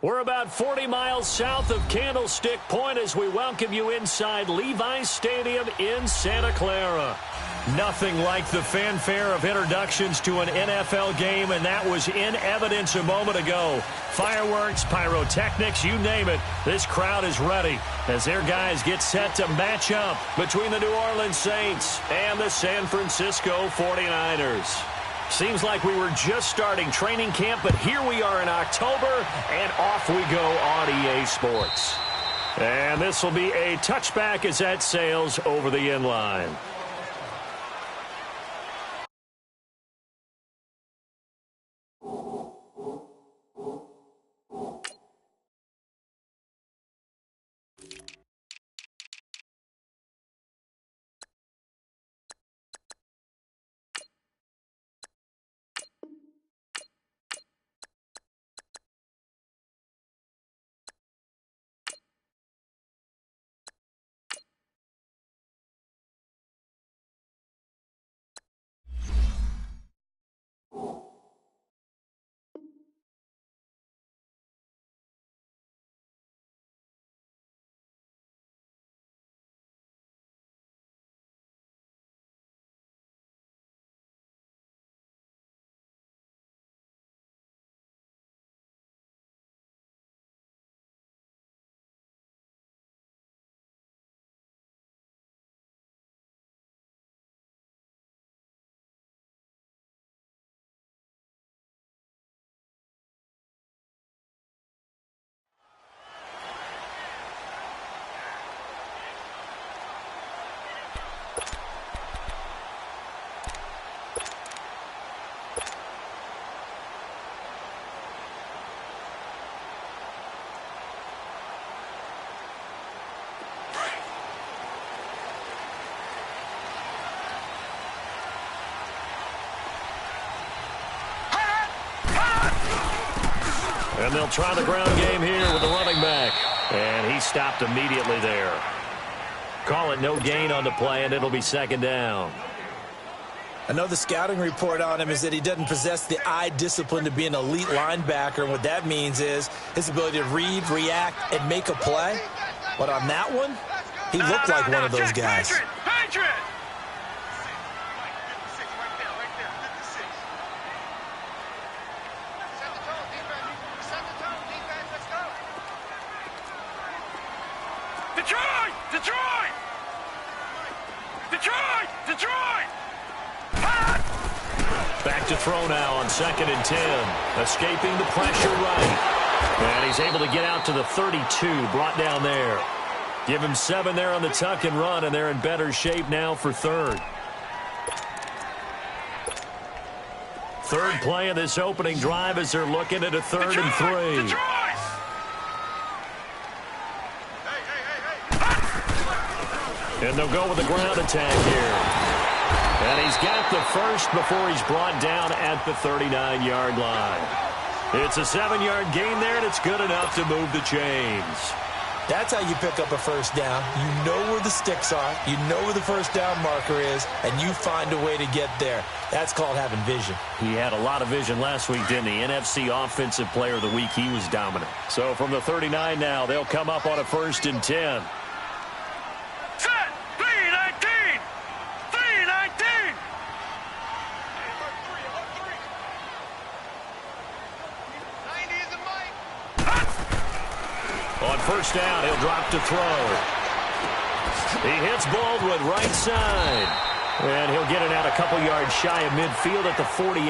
We're about 40 miles south of Candlestick Point as we welcome you inside Levi's Stadium in Santa Clara. Nothing like the fanfare of introductions to an NFL game, and that was in evidence a moment ago. Fireworks, pyrotechnics, you name it. This crowd is ready as their guys get set to match up between the New Orleans Saints and the San Francisco 49ers. Seems like we were just starting training camp, but here we are in October, and off we go on EA Sports. And this will be a touchback as that sails over the end line. And they'll try the ground game here with the running back. And he stopped immediately there. Call it no gain on the play, and it'll be second down. I know the scouting report on him is that he doesn't possess the eye discipline to be an elite linebacker. And what that means is his ability to read, react, and make a play. But on that one, he looked like one of those guys. Back to throw now on 2nd and 10. Escaping the pressure right. And he's able to get out to the 32, brought down there. Give him 7 there on the tuck and run, and they're in better shape now for third. Third play of this opening drive as they're looking at a 3rd and 3. And they'll go with the ground attack here. And he's got the first before he's brought down at the 39-yard line. It's a 7-yard gain there, and it's good enough to move the chains. That's how you pick up a first down. You know where the sticks are. You know where the first down marker is, and you find a way to get there. That's called having vision. He had a lot of vision last week, didn't he? NFC Offensive Player of the Week, he was dominant. So from the 39 now, they'll come up on a 1st and 10. On first down, he'll drop to throw. He hits Baldwin right side. And he'll get it out a couple yards shy of midfield at the 48.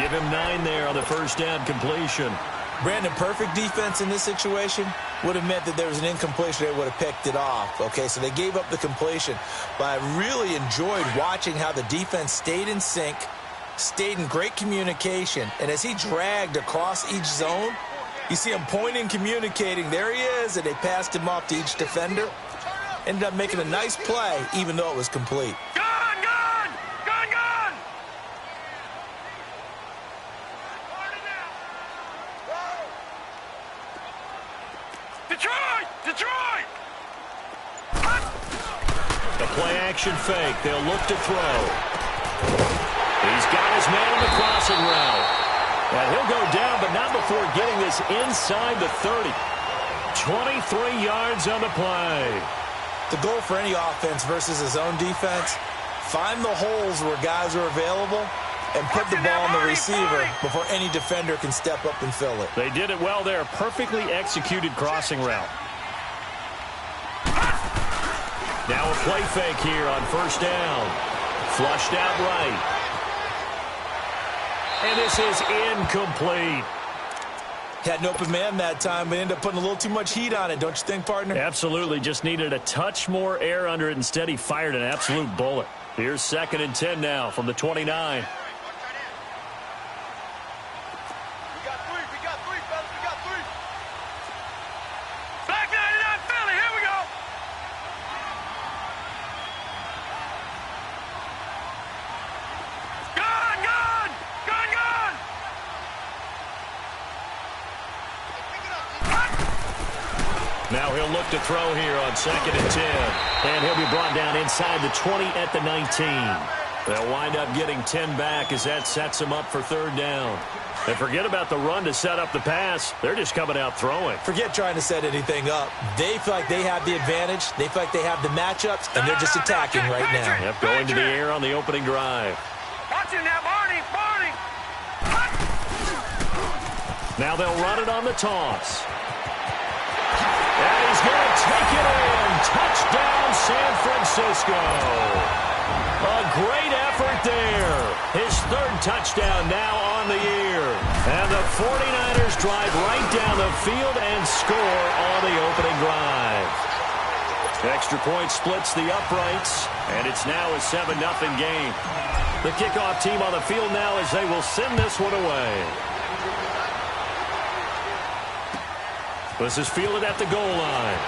Give him 9 there on the first down completion. Brandon, perfect defense in this situation would have meant that there was an incompletion. They would have picked it off. Okay, so they gave up the completion. But I really enjoyed watching how the defense stayed in sync, stayed in great communication. And as he dragged across each zone, you see him pointing, communicating. There he is, and they passed him off to each defender. Ended up making a nice play, even though it was complete. Gone! Gone! Gone! Gone! Detroit! Detroit! The play-action fake. They'll look to throw. He's got his man on the crossing route. And he'll go down, but not before getting this inside the 30. 23 yards on the play. The goal for any offense versus his own defense, find the holes where guys are available and put the ball on the receiver before any defender can step up and fill it. They did it well there. Perfectly executed crossing route. Now a play fake here on first down. Flushed out right. And this is incomplete. Had an open man that time, but ended up putting a little too much heat on it, don't you think, partner? Absolutely. Just needed a touch more air under it. Instead, he fired an absolute bullet. Here's 2nd and 10 now from the 29. Now he'll look to throw here on 2nd and 10. And he'll be brought down inside the 20 at the 19. They'll wind up getting 10 back as that sets them up for 3rd down. And forget about the run to set up the pass. They're just coming out throwing. Forget trying to set anything up. They feel like they have the advantage. They feel like they have the matchups, and they're just attacking right now. Yep, going to the air on the opening drive. Watch it now, Barney. Now they'll run it on the toss. And he's going to take it in. Touchdown, San Francisco. A great effort there. His 3rd touchdown now on the year. And the 49ers drive right down the field and score on the opening drive. Extra point splits the uprights, and it's now a 7-0 game. The kickoff team on the field now as they will send this one away. This is fielded at the goal line.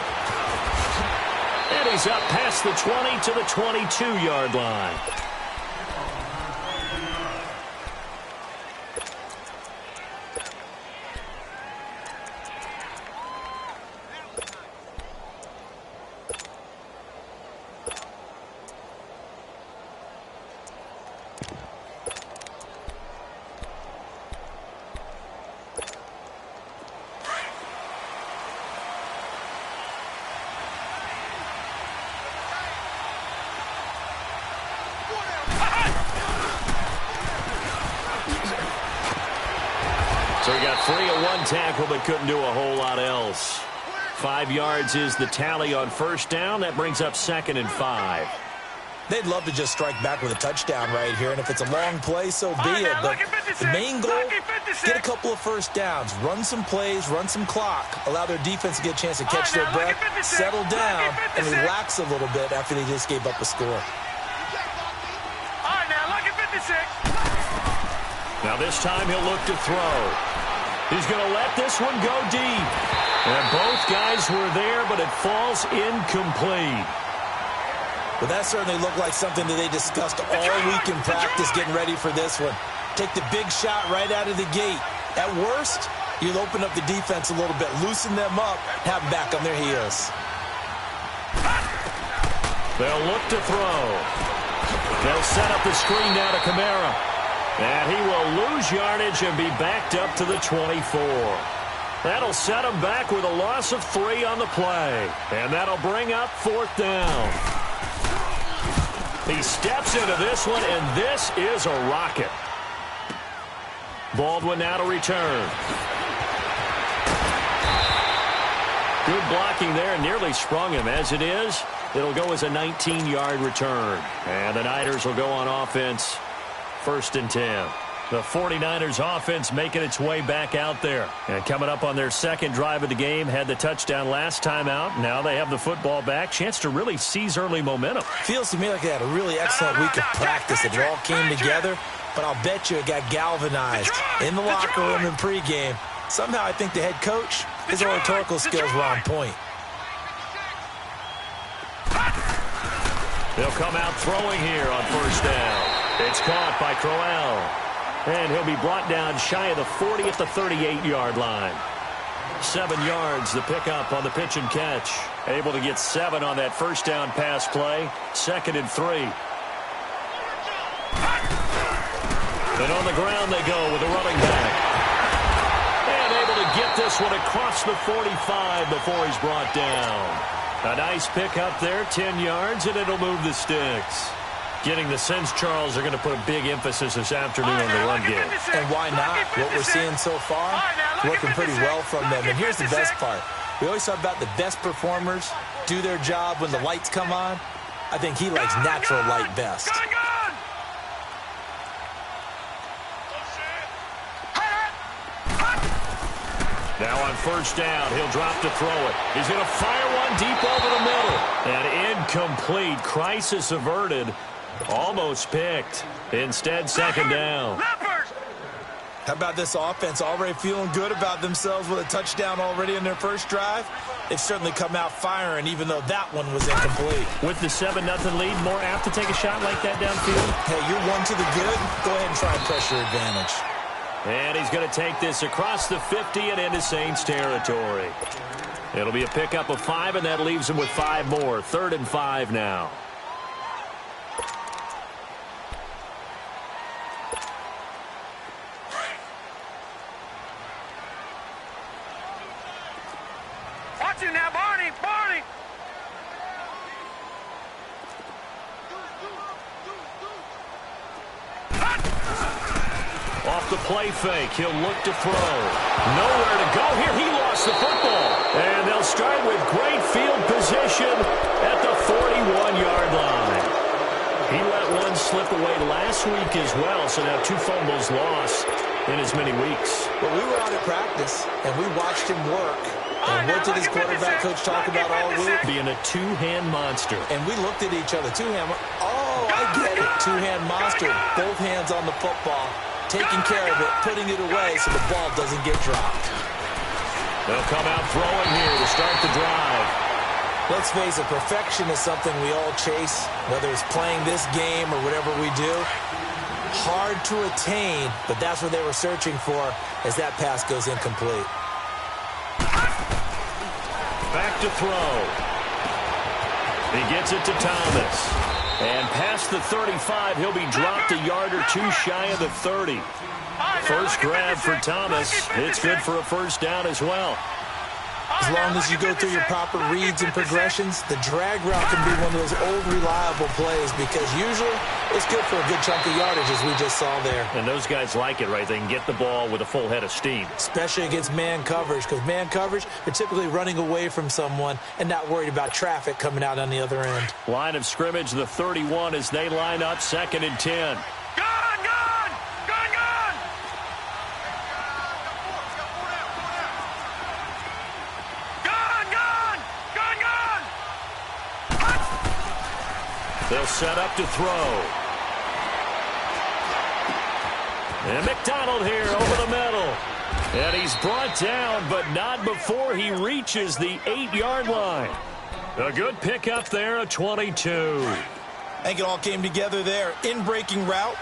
And he's up past the 20 to the 22-yard line. So he got free of one tackle but couldn't do a whole lot else. 5 yards is the tally on first down. That brings up 2nd and 5. They'd love to just strike back with a touchdown right here, and if it's a long play, so be it. But the main goal, get a couple of first downs, run some plays, run some clock, allow their defense to get a chance to catch their breath, settle down, and relax a little bit after they just gave up a score. All right, now look at 56. Now this time he'll look to throw. He's going to let this one go deep. And both guys were there, but it falls incomplete. But that certainly looked like something that they discussed all week in practice getting ready for this one. Take the big shot right out of the gate. At worst, you'll open up the defense a little bit, loosen them up, have them back on their heels. They'll look to throw. They'll set up the screen now to Kamara. And he will lose yardage and be backed up to the 24. That'll set him back with a loss of 3 on the play. And that'll bring up 4th down. He steps into this one, and this is a rocket. Baldwin now to return. Good blocking there, nearly sprung him. As it is, it'll go as a 19-yard return. And the Niners will go on offense. 1st and 10. The 49ers offense making its way back out there. And coming up on their 2nd drive of the game, had the touchdown last time out. Now they have the football back. Chance to really seize early momentum. Feels to me like they had a really excellent week of practice. It all came together. But I'll bet you it got galvanized in the locker room in pregame. Somehow I think the head coach, his oratorical skills were on point. They'll come out throwing here on 1st down. It's caught by Crowell. And he'll be brought down shy of the 40 at the 38-yard line. 7 yards, the pickup on the pitch and catch. Able to get 7 on that first down pass play. 2nd and 3. And on the ground they go with a running back. And able to get this one across the 45 before he's brought down. A nice pick up there, 10 yards, and it'll move the sticks. Getting the sense, Charles, they're going to put a big emphasis this afternoon on the run game. And why not? What we're seeing so far, working pretty well from them. And here's the best part. We always talk about the best performers do their job when the lights come on. I think he likes natural light best. Now on first down, he'll drop to throw it. He's going to fire one deep over the middle. And incomplete. Crisis averted. Almost picked. Instead, second down. How about this offense already feeling good about themselves with a touchdown already in their first drive? They've certainly come out firing, even though that one was incomplete. With the 7-0 lead, more apt to take a shot like that downfield? Hey, you're one to the good. Go ahead and try and press your advantage. And he's going to take this across the 50 and into Saints territory. It'll be a pickup of 5, and that leaves him with 5 more. 3rd and 5 now. Watch it now, Barney! Barney! Off the play fake, he'll look to throw. Nowhere to go here. He lost the football. And they'll start with great field position at the 41-yard line. He let one slip away last week as well, so now 2 fumbles lost in as many weeks. But we were out at practice, and we watched him work. And what did his quarterback coach talk about all week? Being a two-hand monster. And we looked at each other. Two-hand. Oh, I get it. Two-hand monster. Both hands on the football. Taking care of it, putting it away so the ball doesn't get dropped. They'll come out throwing here to start the drive. Let's face it, perfection is something we all chase, whether it's playing this game or whatever we do. Hard to attain, but that's what they were searching for as that pass goes incomplete. Back to throw. He gets it to Thomas. And past the 35, he'll be dropped a yard or 2 shy of the 30. First grab for Thomas. It's good for a first down as well. As long as you go through your proper reads and progressions, the drag route can be one of those old reliable plays because usually it's good for a good chunk of yardage, as we just saw there. And those guys like it, right? They can get the ball with a full head of steam. Especially against man coverage, because man coverage, they're typically running away from someone and not worried about traffic coming out on the other end. Line of scrimmage, the 31 as they line up, 2nd and 10. They'll set up to throw. And McDonald here over the middle. And he's brought down, but not before he reaches the 8-yard line. A good pickup there, a 22. I think it all came together there. In-breaking route,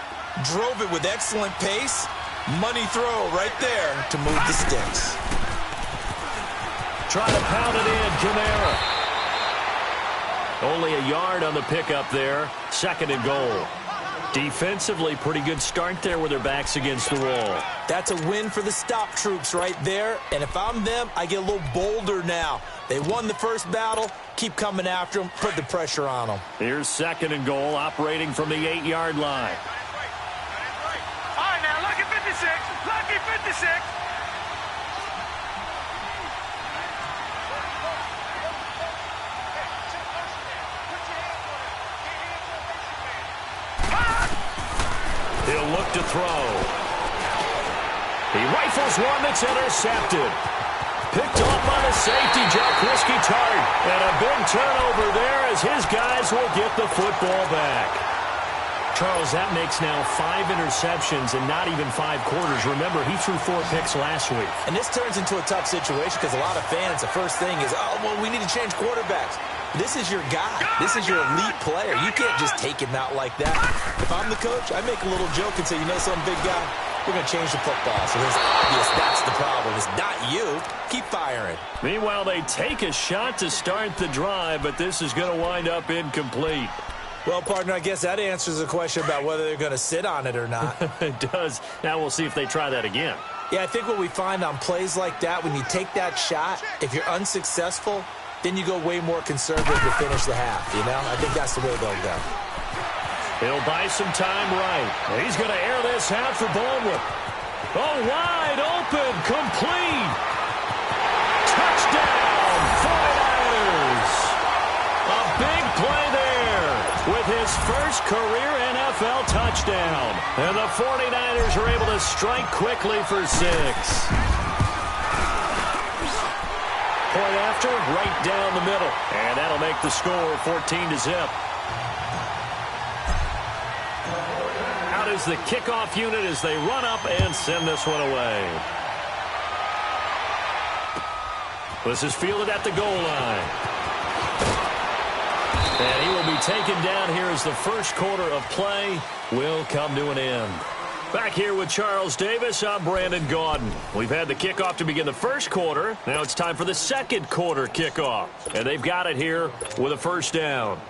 drove it with excellent pace. Money throw right there to move the sticks. Try to pound it in, Kamara. Only a yard on the pickup there. 2nd and goal. Defensively, pretty good start there with their backs against the wall. That's a win for the stop troops right there. And if I'm them, I get a little bolder now. They won the first battle. Keep coming after them. Put the pressure on them. Here's 2nd and goal, operating from the 8-yard line. All right, now, lucky 56. Lucky 56. He'll look to throw. He rifles one that's intercepted. Picked off by the safety, Jack Risky-Tart. And a big turnover there as his guys will get the football back. Charles, that makes now 5 interceptions and not even 5 quarters. Remember, he threw 4 picks last week. And this turns into a tough situation because a lot of fans, the first thing is, oh, well, we need to change quarterbacks. This is your guy. This is your elite player. You can't just take him out like that. If I'm the coach, I make a little joke and say, you know something, big guy? We're going to change the football. So it's obvious that's the problem. It's not you. Keep firing. Meanwhile, they take a shot to start the drive, but this is going to wind up incomplete. Well, partner, I guess that answers the question about whether they're going to sit on it or not. It does. Now we'll see if they try that again. Yeah, I think what we find on plays like that, when you take that shot, if you're unsuccessful, then you go way more conservative to finish the half, you know? I think that's the way they'll go. He'll buy some time right. He's going to air this out for Baldwin. Oh, wide open, complete. Touchdown, 49ers. A big play there with his first career NFL touchdown. And the 49ers are able to strike quickly for 6. Point after, right down the middle. And that'll make the score 14-0. Out is the kickoff unit as they run up and send this one away. This is fielded at the goal line. And he will be taken down here as the first quarter of play will come to an end. Back here with Charles Davis, I'm Brandon Gaudin. We've had the kickoff to begin the first quarter. Now it's time for the second quarter kickoff. And they've got it here with a first down.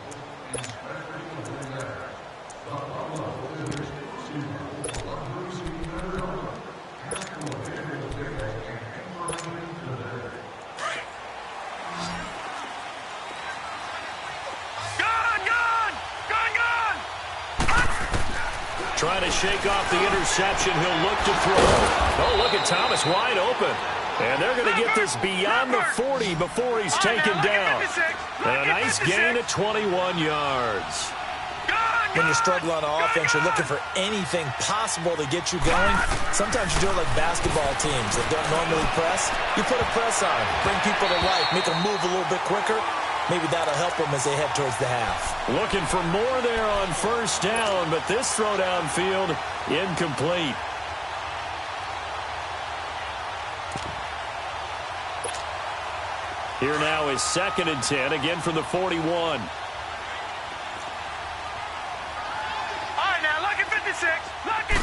Trying to shake off the interception. He'll look to throw. Oh, look at Thomas wide open. And they're going to get this beyond the 40 before he's taken down. And a nice gain of 21 yards. When you struggle on offense, you're looking for anything possible to get you going. Sometimes you do it like basketball teams that don't normally press. You put a press on, bring people to life, make them move a little bit quicker. Maybe that'll help them as they head towards the half. Looking for more there on first down, but this throw downfield incomplete. Here now is 2nd and 10, again from the 41. All right, now, lucky 56. Lucky.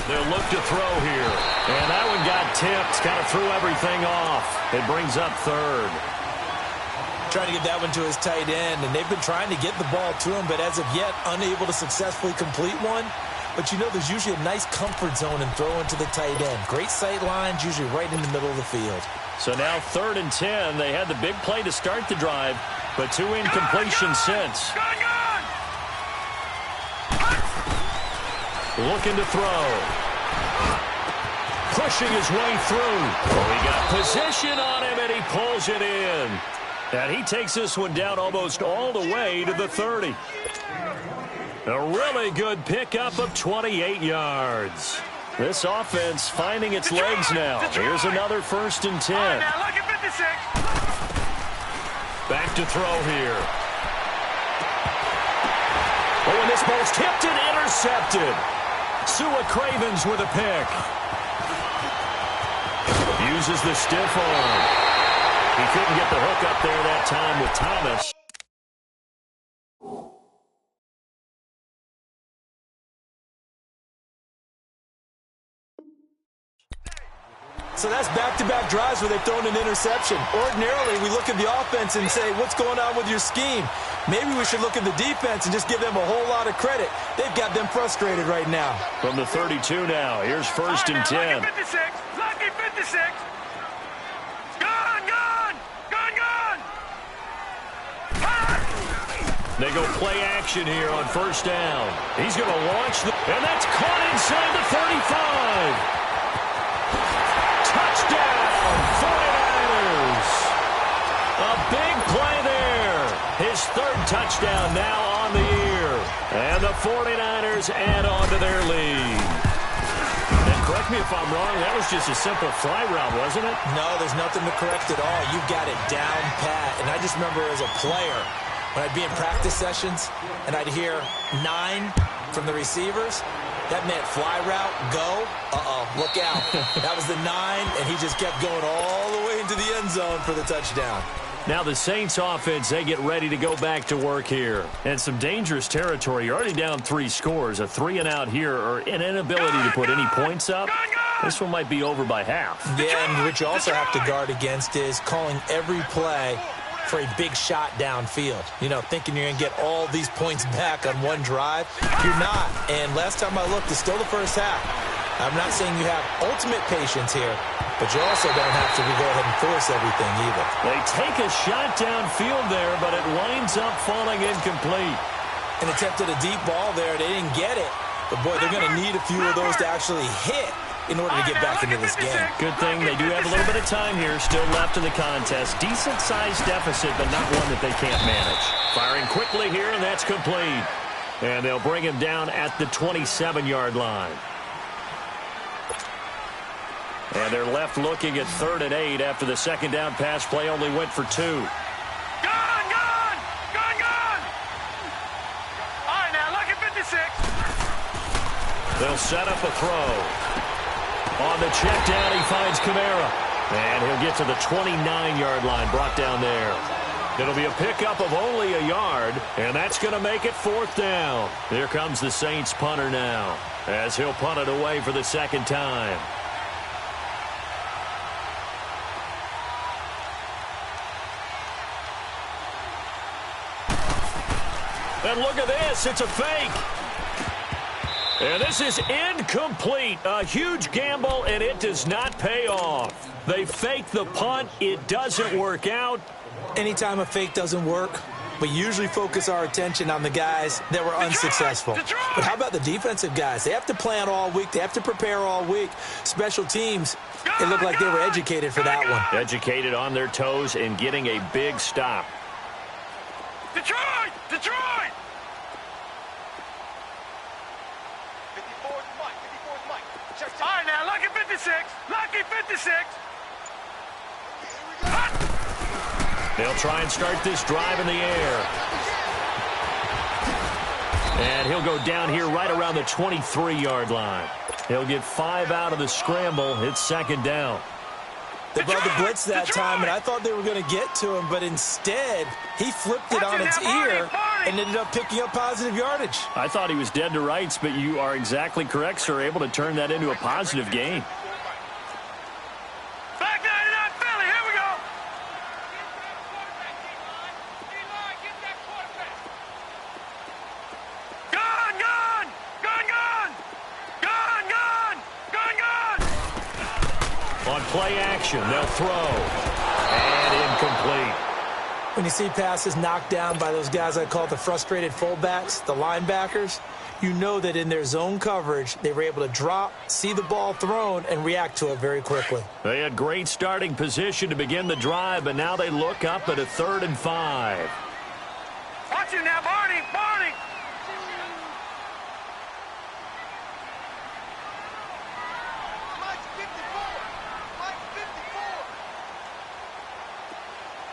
They'll look to throw here. And that one got tipped. Kind of threw everything off. It brings up 3rd. Trying to get that one to his tight end, and they've been trying to get the ball to him, but as of yet, unable to successfully complete one. But you know there's usually a nice comfort zone in throwing to the tight end. Great sight lines, usually right in the middle of the field. So now 3rd and 10. They had the big play to start the drive, but 2 incompletions since. Looking to throw. Pushing his way through. Oh, he got position on him, and he pulls it in. And he takes this one down almost all the way to the 30. A really good pickup of 28 yards. This offense finding its legs now. Here's another 1st and 10. Back to throw here. Oh, and this ball's tipped and intercepted. Sua Cravens with a pick. Uses the stiff arm. He couldn't get the hook up there that time with Thomas. So that's back-to-back drives where they've thrown an interception. Ordinarily, we look at the offense and say, what's going on with your scheme? Maybe we should look at the defense and just give them a whole lot of credit. They've got them frustrated right now. From the 32 now, here's 1st and 10. Lucky 56. Lucky 56. They go play action here on first down. He's going to launch, and that's caught inside the 35. Touchdown, 49ers. A big play there. His 3rd touchdown now on the year. And the 49ers add on to their lead. And correct me if I'm wrong, that was just a simple fly route, wasn't it? No, there's nothing to correct at all. You've got it down pat. And I just remember as a player, when I'd be in practice sessions and I'd hear 9 from the receivers, that meant fly route, go, look out. That was the 9, and he just kept going all the way into the end zone for the touchdown. Now the Saints offense, they get ready to go back to work here. And some dangerous territory. You're already down 3 scores. A 3-and-out here or an inability to put any points up. This one might be over by half. Yeah, and what you also have to guard against is calling every play for a big shot downfield. You know, thinking you're going to get all these points back on one drive. You're not. And last time I looked, it's still the first half. I'm not saying you have ultimate patience here, but you also don't have to go ahead and force everything either. They take a shot downfield there, but it winds up falling incomplete. And attempted a deep ball there. They didn't get it. But, boy, they're going to need a few of those to actually hit in order to get back into this game. Good thing they do have a little bit of time here still left in the contest. Decent-sized deficit, but not one that they can't manage. Firing quickly here, and that's complete. And they'll bring him down at the 27-yard line. And they're left looking at 3rd and 8 after the second down pass play only went for 2. Gone! All right, now, look at 56. They'll set up a throw. On the check down, he finds Kamara. And he'll get to the 29-yard line, brought down there. It'll be a pickup of only a yard, and that's going to make it 4th down. Here comes the Saints punter now, as he'll punt it away for the second time. And look at this, it's a fake. And this is incomplete. A huge gamble, and it does not pay off. They fake the punt. It doesn't work out. Anytime a fake doesn't work, we usually focus our attention on the guys that were unsuccessful. But how about the defensive guys? They have to plan all week. They have to prepare all week. Special teams, it looked like they were educated for that one. Educated on their toes and getting a big stop. Detroit! 54's Mike. All right, now, lucky 56. Lucky 56. They'll try and start this drive in the air. And he'll go down here right around the 23-yard line. He'll get 5 out of the scramble. It's second down. They brought the blitz that time, and I thought they were going to get to him, but instead, he flipped it on its ear and ended up picking up positive yardage. I thought he was dead to rights, but you are exactly correct, sir. Able to turn that into a positive gain. Back 99 Philly, here we go. On play action, they'll throw. And incomplete. When you see passes knocked down by those guys I call the frustrated fullbacks, the linebackers, you know that in their zone coverage, they were able to drop, see the ball thrown, and react to it very quickly. They had great starting position to begin the drive, but now they look up at a 3rd and 5. Watch it now, Barney. Mike's 54.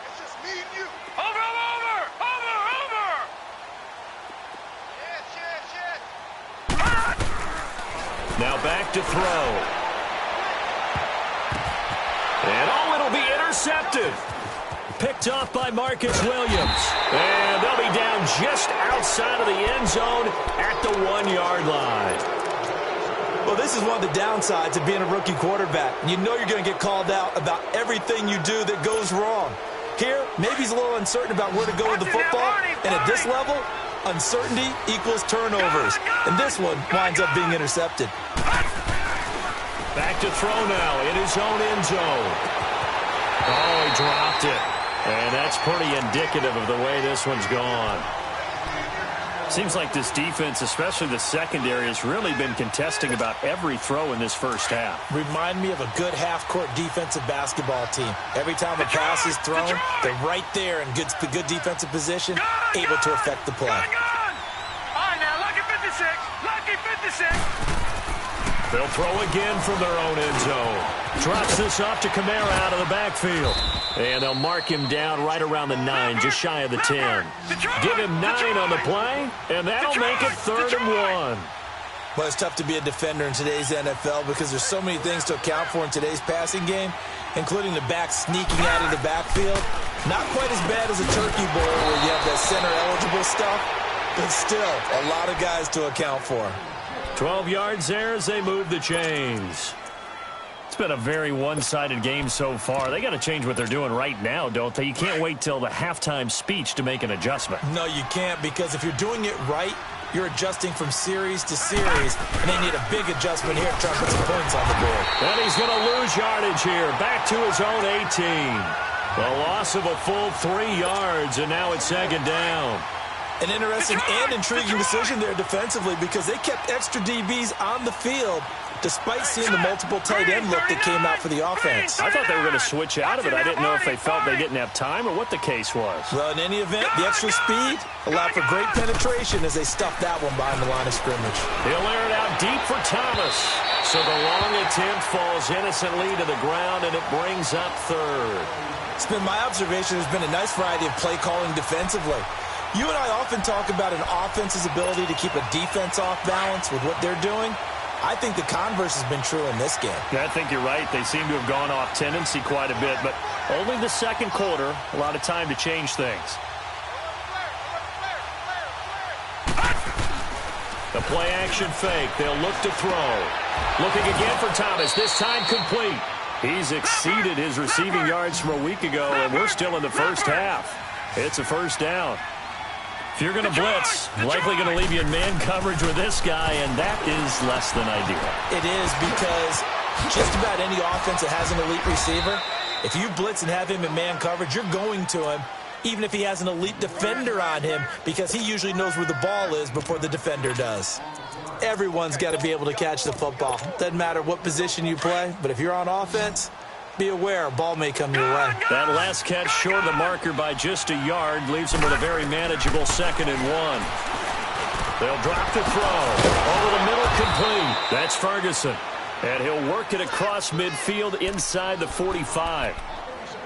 It's just me and you. Over. Yes. Now back to throw. And it'll be intercepted. Picked off by Marcus Williams. And they'll be down just outside of the end zone at the 1-yard line. Well, this is one of the downsides of being a rookie quarterback. You know you're going to get called out about everything you do that goes wrong. Here, maybe he's a little uncertain about where to go with the football. And at this level, uncertainty equals turnovers. And this one winds up being intercepted. Back to throw now in his own end zone. Oh, he dropped it. And that's pretty indicative of the way this one's gone. Seems like this defense, especially the secondary, has really been contesting about every throw in this first half. Remind me of a good half-court defensive basketball team. Every time a pass is thrown, they're right there in good defensive position, able to affect the play. All right, now, lucky 56. They'll throw again from their own end zone. Drops this off to Kamara out of the backfield. And they'll mark him down right around the 9, just shy of the 10. Give him 9 on the play, and that'll make it 3rd and 1. Well, it's tough to be a defender in today's NFL because there's so many things to account for in today's passing game, including the back sneaking out of the backfield. Not quite as bad as a turkey bowl where you have that center-eligible stuff, but still a lot of guys to account for. 12 yards there as they move the chains. It's been a very one-sided game so far. They got to change what they're doing right now, don't they? You can't wait till the halftime speech to make an adjustment. No, you can't, because if you're doing it right, you're adjusting from series to series, and they need a big adjustment here to try to put some points on the board. And he's going to lose yardage here, back to his own 18. The loss of a full 3 yards, and now it's second down. An interesting and intriguing decision there defensively, because they kept extra DBs on the field despite seeing the multiple tight end look that came out for the offense. I thought they were going to switch out of it. I didn't know if they felt they didn't have time or what the case was. Well, in any event, the extra speed allowed for great penetration as they stuffed that one behind the line of scrimmage. He'll air it out deep for Thomas. So the long attempt falls innocently to the ground, and it brings up third. It's been my observation there's been a nice variety of play calling defensively. You and I often talk about an offense's ability to keep a defense off balance with what they're doing. I think the converse has been true in this game. Yeah, I think you're right. They seem to have gone off tendency quite a bit, but only the second quarter, a lot of time to change things. The play action fake. They'll look to throw. Looking again for Thomas, this time complete. He's exceeded his receiving yards from a week ago, and we're still in the first half. It's a first down. If you're going to blitz, likely going to leave you in man coverage with this guy, and that is less than ideal. It is, because just about any offense that has an elite receiver, if you blitz and have him in man coverage, you're going to him, even if he has an elite defender on him, because he usually knows where the ball is before the defender does. Everyone's got to be able to catch the football. Doesn't matter what position you play, but if you're on offense, be aware, a ball may come your way. That last catch short of the marker by just a yard leaves him with a very manageable 2nd and 1. They'll drop the throw. Over the middle, complete. That's Ferguson. And he'll work it across midfield inside the 45.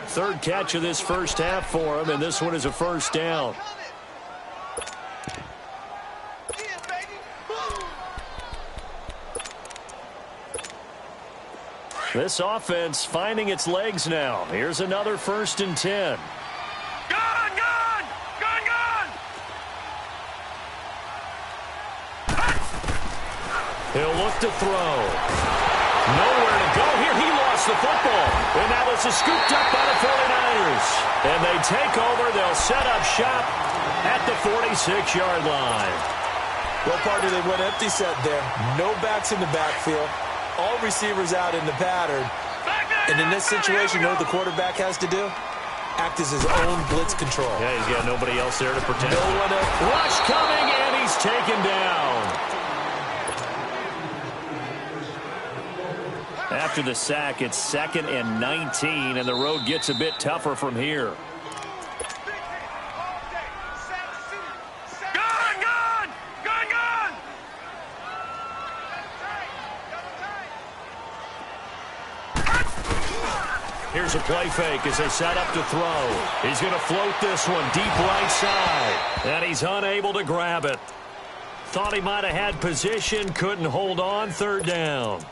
Third catch of this first half for him, and this one is a first down. This offense finding its legs now. Here's another 1st and 10. Gone! He'll look to throw. Nowhere to go here. He lost the football. And now this is scooped up by the 49ers. And they take over. They'll set up shop at the 46-yard line. Well, partner, they went empty set there. No backs in the backfield. All receivers out in the pattern. And in this situation, you know what the quarterback has to do? Act as his own blitz control. Yeah, he's got nobody else there to protect. No one else. Rush coming, and he's taken down. After the sack, it's 2nd and 19, and the road gets a bit tougher from here. Here's a play fake as they set up to throw. He's going to float this one deep right side. And he's unable to grab it. Thought he might have had position, couldn't hold on. 3rd down.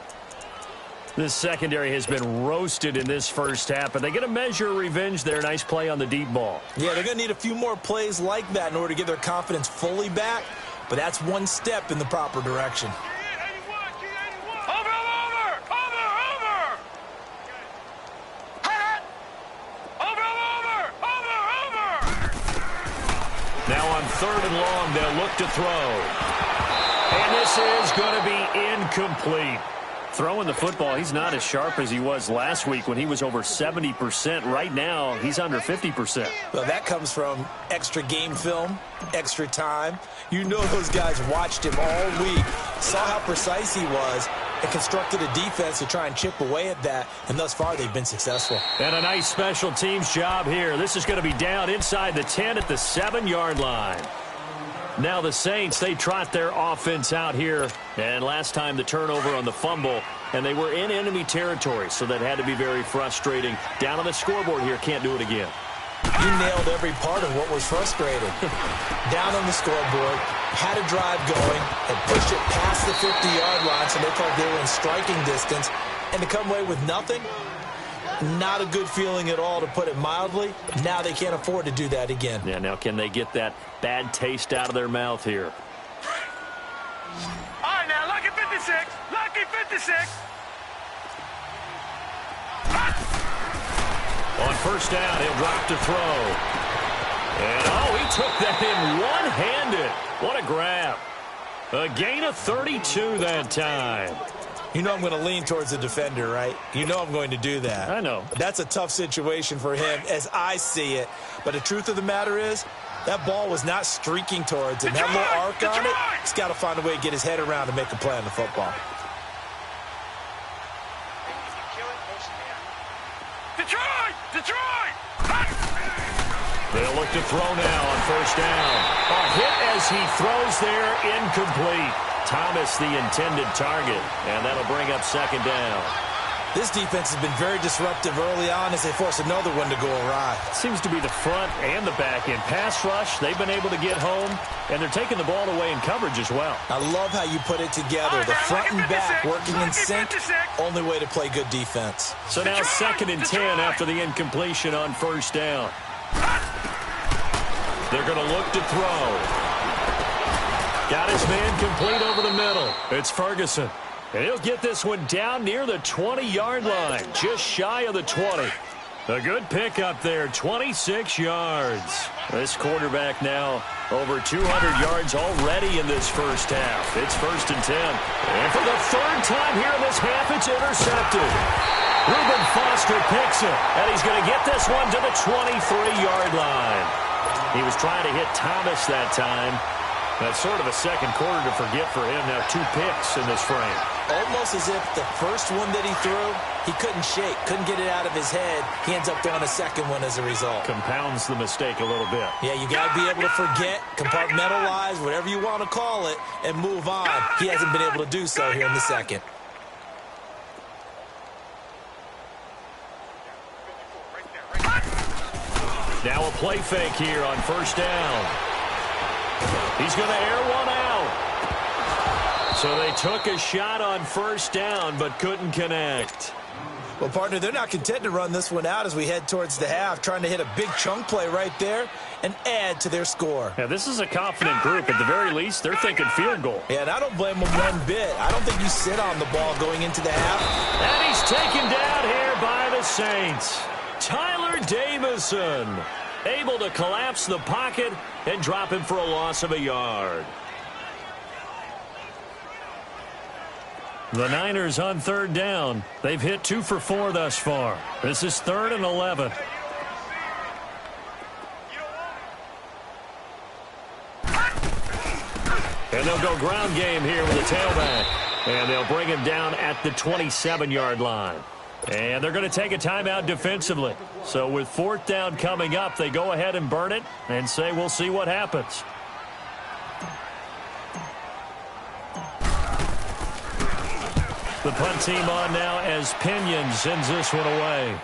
This secondary has been roasted in this first half, but they get a measure of revenge there. Nice play on the deep ball. Yeah, they're going to need a few more plays like that in order to get their confidence fully back, but that's one step in the proper direction. Now on 3rd and long, they'll look to throw. And this is going to be incomplete. Throwing the football, he's not as sharp as he was last week when he was over 70%. Right now, he's under 50%. Well, that comes from extra game film, extra time. You know those guys watched him all week, saw how precise he was, and constructed a defense to try and chip away at that, and thus far they've been successful. And a nice special teams job here. This is going to be down inside the 10 at the 7-yard line. Now the Saints, they trot their offense out here. And last time the turnover on the fumble, and they were in enemy territory, so that had to be very frustrating. Down on the scoreboard here, can't do it again. You nailed every part of what was frustrating. Down on the scoreboard, had a drive going, and pushed it past the 50-yard line, so they thought they were in striking distance. And to come away with nothing, not a good feeling at all, to put it mildly. Now they can't afford to do that again. Yeah, now can they get that bad taste out of their mouth here? All right, now, lucky 56. Lucky 56. On first down, he'll drop to throw. And, oh, he took that in one-handed. What a grab. A gain of 32 that time. You know I'm going to lean towards the defender, right? You know I'm going to do that. I know. That's a tough situation for him as I see it. But the truth of the matter is, that ball was not streaking towards him. That little arc on it, he's got to find a way to get his head around and make a play on the football. They'll look to throw now on first down. A hit as he throws there, incomplete. Thomas the intended target, and that'll bring up second down. This defense has been very disruptive early on as they force another one to go awry. Seems to be the front and the back end. Pass rush, they've been able to get home, and they're taking the ball away in coverage as well. I love how you put it together. The front and back working in sync, only way to play good defense. So now second and 10 after the incompletion on first down. They're going to look to throw. Got his man complete over the middle. It's Ferguson. And he'll get this one down near the 20-yard line, just shy of the 20. A good pickup there, 26 yards. This quarterback now over 200 yards already in this first half. It's first and 10. And for the third time here in this half, it's intercepted. Reuben Foster picks it, and he's going to get this one to the 23-yard line. He was trying to hit Thomas that time. That's sort of a second quarter to forget for him. Now 2 picks in this frame. Almost as if the first one that he threw, he couldn't shake, couldn't get it out of his head. He ends up throwing a second one as a result. Compounds the mistake a little bit. Yeah, you got to be able to forget, compartmentalize, whatever you want to call it, and move on. He hasn't been able to do so here in the second. Now a play fake here on first down. He's going to air one out. So they took a shot on first down but couldn't connect. Well, partner, they're not content to run this one out as we head towards the half, trying to hit a big chunk play right there and add to their score. Yeah, this is a confident group. At the very least, they're thinking field goal. Yeah, and I don't blame them one bit. I don't think you sit on the ball going into the half. And he's taken down here by the Saints. Tyler Davison able to collapse the pocket and drop him for a loss of a yard. The Niners on third down. They've hit 2 for 4 thus far. This is 3rd and 11. And they'll go ground game here with a tailback. And they'll bring him down at the 27-yard line. And they're going to take a timeout defensively. So with 4th down coming up, they go ahead and burn it and say we'll see what happens. The punt team on now as Pinion sends this one away.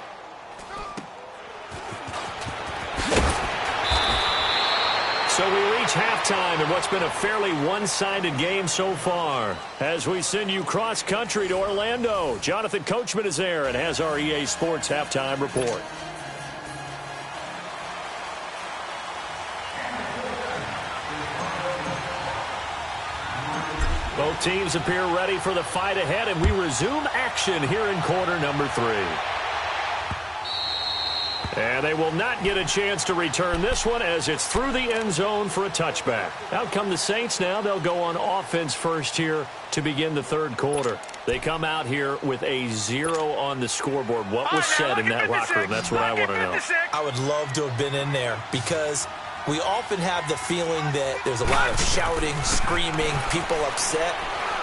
So we reach halftime in what's been a fairly one-sided game so far. As we send you cross-country to Orlando, Jonathan Coachman is there and has our EA Sports halftime report. Both teams appear ready for the fight ahead, and we resume action here in quarter number 3. And they will not get a chance to return this one as it's through the end zone for a touchback. Out come the Saints now. They'll go on offense first here to begin the third quarter. They come out here with a 0 on the scoreboard. What was said in that locker room? That's what I want to know. I would love to have been in there because we often have the feeling that there's a lot of shouting, screaming, people upset.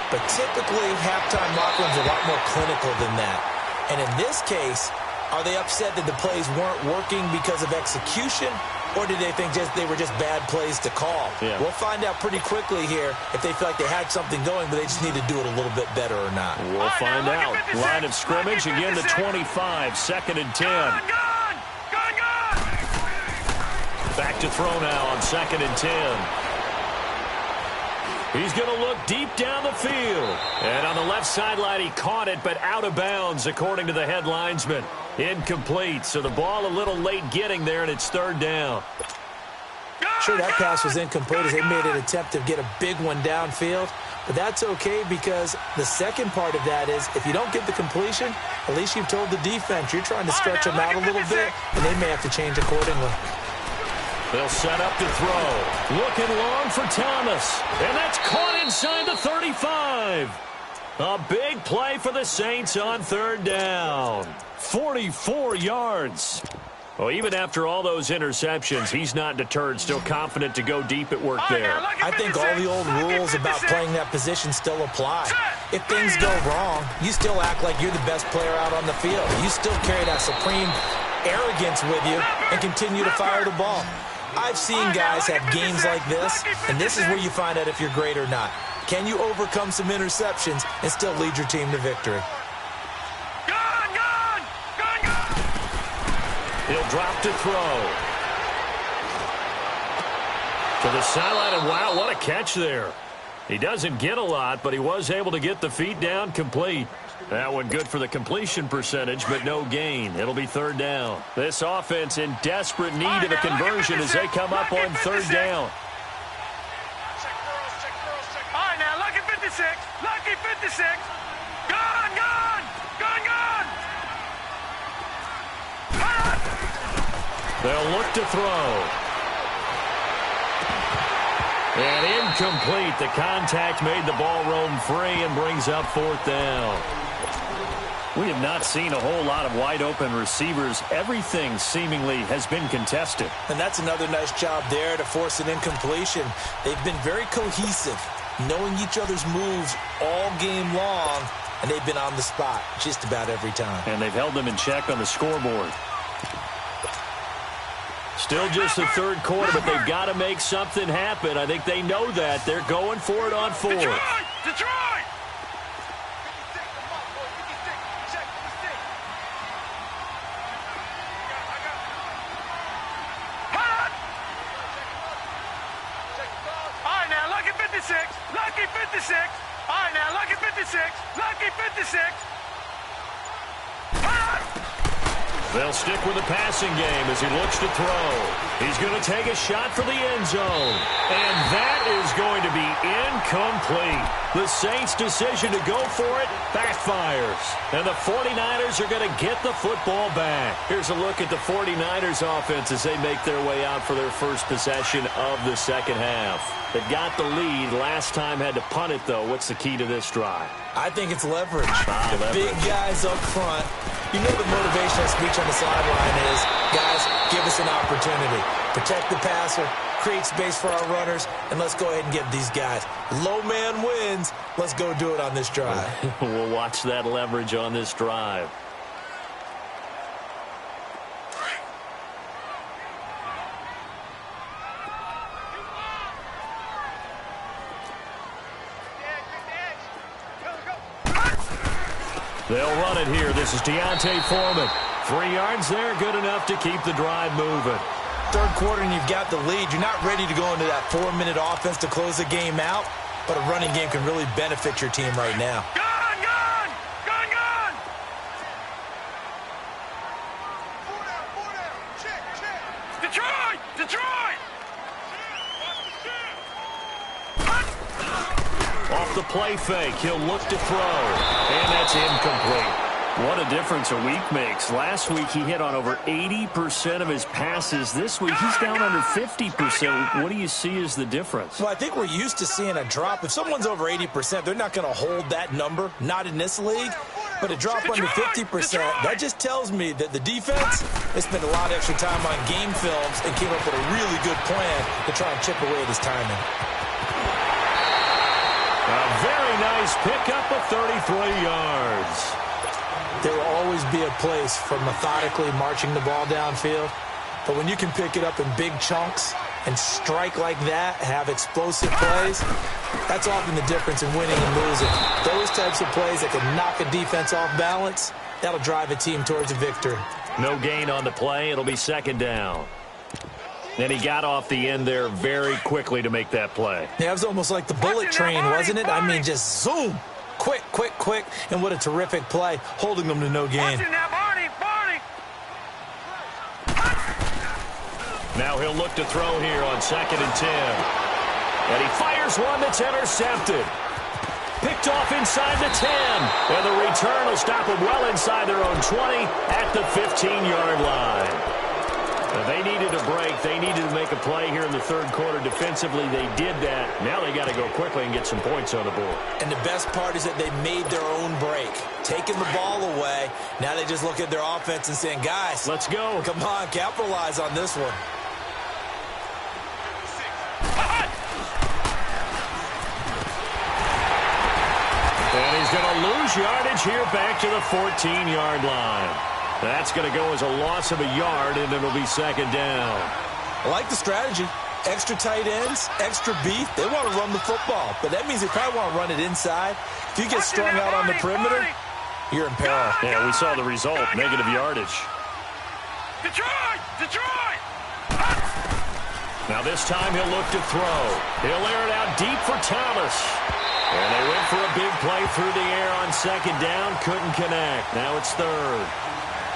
But typically, halftime locker rooms are a lot more clinical than that. And in this case, are they upset that the plays weren't working because of execution, or did they think they were just bad plays to call? Yeah. We'll find out pretty quickly here if they feel like they had something going, but they just need to do it a little bit better or not. We'll find out. Line of scrimmage, again the 25, 2nd and 10. Back to throw now on 2nd and 10. He's going to look deep down the field. And on the left sideline, he caught it, but out of bounds, according to the head linesman. Incomplete, so the ball a little late getting there, and it's 3rd down. Sure, that pass was incomplete as they made an attempt to get a big one downfield. But that's okay because the second part of that is if you don't get the completion, at least you've told the defense you're trying to stretch them out a little bit, and they may have to change accordingly. They'll set up to throw. Looking long for Thomas. And that's caught inside the 35. A big play for the Saints on third down. 44 yards. Well, even after all those interceptions, he's not deterred, still confident to go deep at work there. I think all the old rules about playing that position still apply. If things go wrong, you still act like you're the best player out on the field. You still carry that supreme arrogance with you and continue to fire the ball. I've seen guys have games like this, and this is where you find out if you're great or not. Can you overcome some interceptions and still lead your team to victory? He'll drop to throw. To the sideline, and wow, what a catch there. He doesn't get a lot, but he was able to get the feet down complete. That one good for the completion percentage, but no gain. It'll be third down. This offense in desperate need of a conversion as they come up on third down. All right, now, lucky 56. Lucky 56. Gone, gone. Gone, gone. They'll look to throw. And incomplete. The contact made the ball roam free and brings up fourth down. We have not seen a whole lot of wide-open receivers. Everything seemingly has been contested. And that's another nice job there to force an incompletion. They've been very cohesive, knowing each other's moves all game long, and they've been on the spot just about every time. And they've held them in check on the scoreboard. Still just the third quarter, but they've got to make something happen. I think they know that. They're going for it on fourth. Detroit! All right, now, lucky 56. Lucky 56. All right, now, lucky 56. Lucky 56. They'll stick with the passing game as he looks to throw. He's going to take a shot for the end zone. And that is going to be incomplete. The Saints' decision to go for it backfires. And the 49ers are going to get the football back. Here's a look at the 49ers offense as they make their way out for their first possession of the second half. They've got the lead. Last time had to punt it, though. What's the key to this drive? I think it's leverage. Leverage. Big guys up front. You know the motivational speech on the sideline is, guys, give us an opportunity. Protect the passer, create space for our runners, and let's go ahead and give these guys. Low man wins. Let's go do it on this drive. We'll watch that leverage on this drive. They'll run it here. This is Deontay Foreman. 3 yards there, good enough to keep the drive moving. Third quarter and you've got the lead. You're not ready to go into that 4-minute offense to close the game out, but a running game can really benefit your team right now. Gone, gone. Gone, gone. 4 down. Check, check. Detroit! Detroit! Off the play fake, he'll look to throw, and that's incomplete. What a difference a week makes. Last week he hit on over 80% of his passes. This week he's down under 50%. What do you see as the difference? Well, I think we're used to seeing a drop. If someone's over 80%, they're not going to hold that number, not in this league. But a drop under 50%, that just tells me that the defense, they spent a lot of extra time on game films and came up with a really good plan to try and chip away at his timing. A very nice pickup of 33 yards. There will always be a place for methodically marching the ball downfield. But when you can pick it up in big chunks and strike like that, have explosive plays, that's often the difference in winning and losing. Those types of plays that can knock a defense off balance, that'll drive a team towards a victory. No gain on the play. It'll be second down. And he got off the end there very quickly to make that play. Yeah, it was almost like the bullet train, wasn't it? I mean, just zoom. Quick, quick, quick. And what a terrific play, holding them to no gain. Now he'll look to throw here on 2nd and 10. And he fires one that's intercepted. Picked off inside the 10. And the return will stop them well inside their own 20 at the 15-yard line. They needed a break. They needed to make a play here in the third quarter. Defensively, they did that. Now they got to go quickly and get some points on the board. And the best part is that they made their own break. Taking the ball away. Now they just look at their offense and saying, guys, let's go. Come on, capitalize on this one. And he's going to lose yardage here back to the 14-yard line. That's going to go as a loss of a yard, and it'll be 2nd down. I like the strategy. Extra tight ends, extra beef. They want to run the football, but that means they probably want to run it inside. If you get strung out on the perimeter, you're in peril. Yeah, we saw the result, negative yardage. Detroit! Detroit! Now this time he'll look to throw. He'll air it out deep for Thomas. And they went for a big play through the air on 2nd down. Couldn't connect. Now it's 3rd.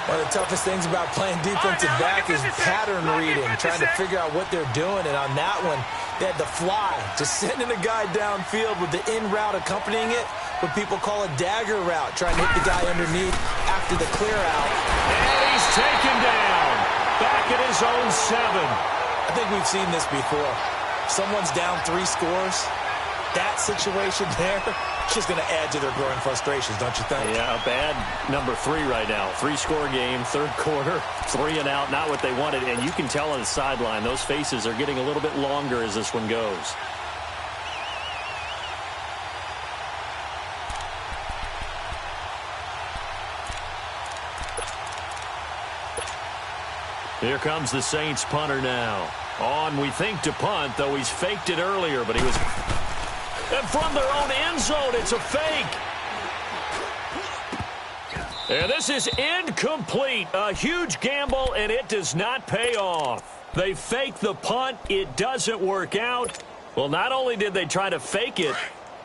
One of the toughest things about playing defensive back is pattern reading, trying to figure out what they're doing. And on that one, they had the fly, just sending a guy downfield with the in route accompanying it, what people call a dagger route, trying to hit the guy underneath after the clear out. And he's taken down, back at his own 7. I think we've seen this before. Someone's down 3 scores. That situation there, it's just going to add to their growing frustrations, don't you think? Yeah, a bad number 3 right now. 3-score game, 3rd quarter, 3 and out, not what they wanted. And you can tell on the sideline, those faces are getting a little bit longer as this one goes. Here comes the Saints punter now. On, we think, to punt, though he's faked it earlier, but he was... And from their own end zone, it's a fake. And this is incomplete. A huge gamble, and it does not pay off. They fake the punt. It doesn't work out. Well, not only did they try to fake it,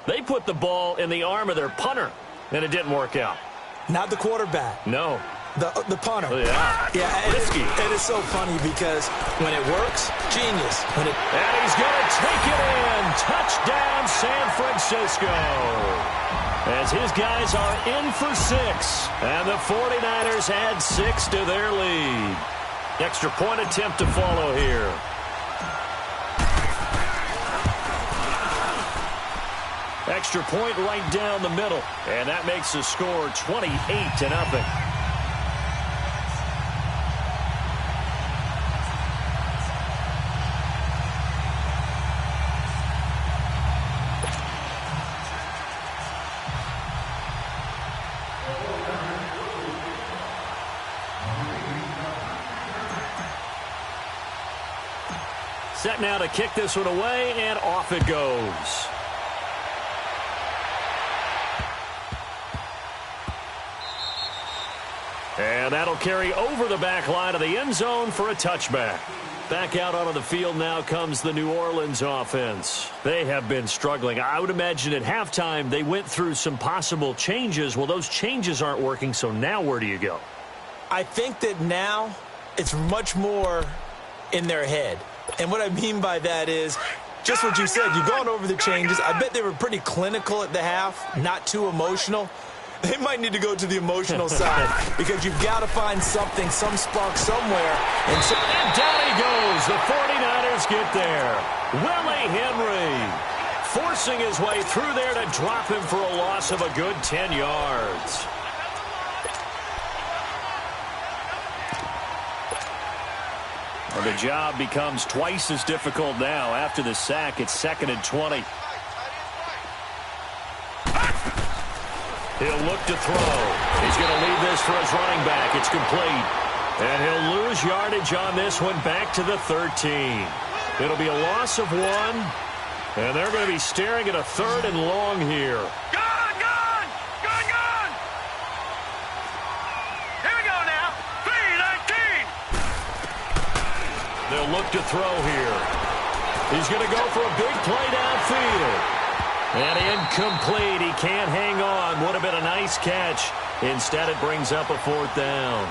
they put the ball in the arm of their punter, and it didn't work out. Not the quarterback. No. The punter. Yeah, risky. It is so funny because when it works, genius. And he's going to take it in. Touchdown, San Francisco. As his guys are in for 6. And the 49ers add 6 to their lead. Extra point attempt to follow here. Extra point right down the middle. And that makes the score 28-0. Set now to kick this one away, and off it goes. And that'll carry over the back line of the end zone for a touchback. Back out onto the field now comes the New Orleans offense. They have been struggling. I would imagine at halftime they went through some possible changes. Well, those changes aren't working, so now where do you go? I think that now it's much more in their head. And what I mean by that is just what you said. You've gone over the changes. I bet they were pretty clinical at the half, not too emotional. They might need to go to the emotional side because you've got to find something, some spark somewhere. And down he goes. The 49ers get there. Willie Henry forcing his way through there to drop him for a loss of a good 10 yards. And the job becomes twice as difficult now. After the sack, it's 2nd and 20. He'll look to throw. He's going to leave this for his running back. It's complete. And he'll lose yardage on this one back to the 13. It'll be a loss of 1. And they're going to be staring at a 3rd and long here. Gone! Here we go now. 3-19. They'll look to throw here. He's going to go for a big play downfield. And incomplete. He can't hang on. Would have been a nice catch. Instead, it brings up a 4th down.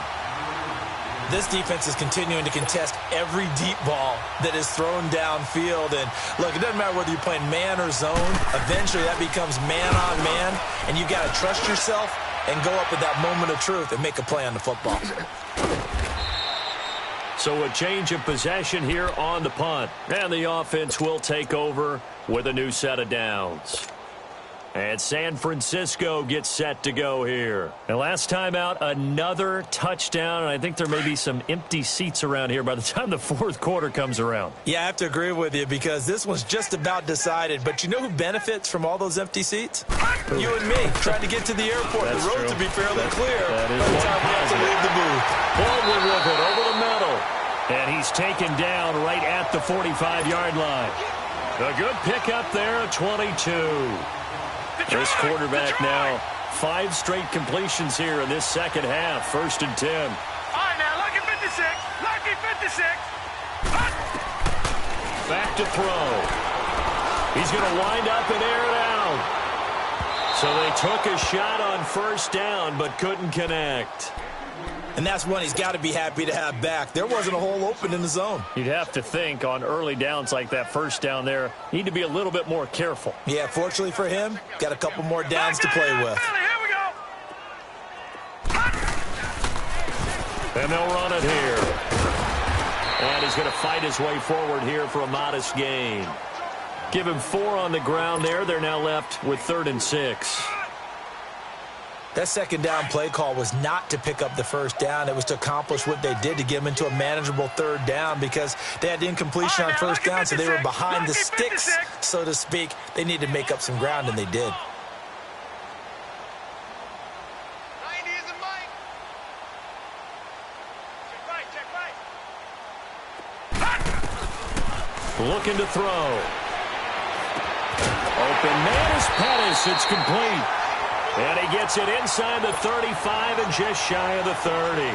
This defense is continuing to contest every deep ball that is thrown downfield. And look, it doesn't matter whether you're playing man or zone. Eventually that becomes man on man, and you've got to trust yourself and go up at that moment of truth and make a play on the football. So a change of possession here on the punt. And the offense will take over with a new set of downs. And San Francisco gets set to go here. And last time out, another touchdown. And I think there may be some empty seats around here by the time the fourth quarter comes around. Yeah, I have to agree with you because this one's just about decided. But you know who benefits from all those empty seats? You and me, trying to get to the airport. That's the road true. to be fairly clear That is by the time we have to leave the booth. Baldwin with it over the middle. And he's taken down right at the 45-yard line. A good pickup there, 22. This quarterback now, 5 straight completions here in this second half. 1st and 10. All right, now, lucky 56. Lucky 56. Back to throw. He's going to wind up and air it out. So they took a shot on 1st down, but couldn't connect. And that's one he's got to be happy to have back. There wasn't a hole open in the zone. You'd have to think on early downs like that 1st down there, need to be a little bit more careful. Yeah, fortunately for him, got a couple more downs to play with. Here we go. And they'll run it here. And he's going to fight his way forward here for a modest gain. Give him 4 on the ground there. They're now left with 3rd and 6. That 2nd down play call was not to pick up the 1st down. It was to accomplish what they did to get them into a manageable 3rd down because they had incompletion on 1st down, so they were behind the sticks, so to speak. They needed to make up some ground, and they did. 90 is a mic. Check right. Looking to throw. Open man is Pettis. It's complete. And he gets it inside the 35 and just shy of the 30.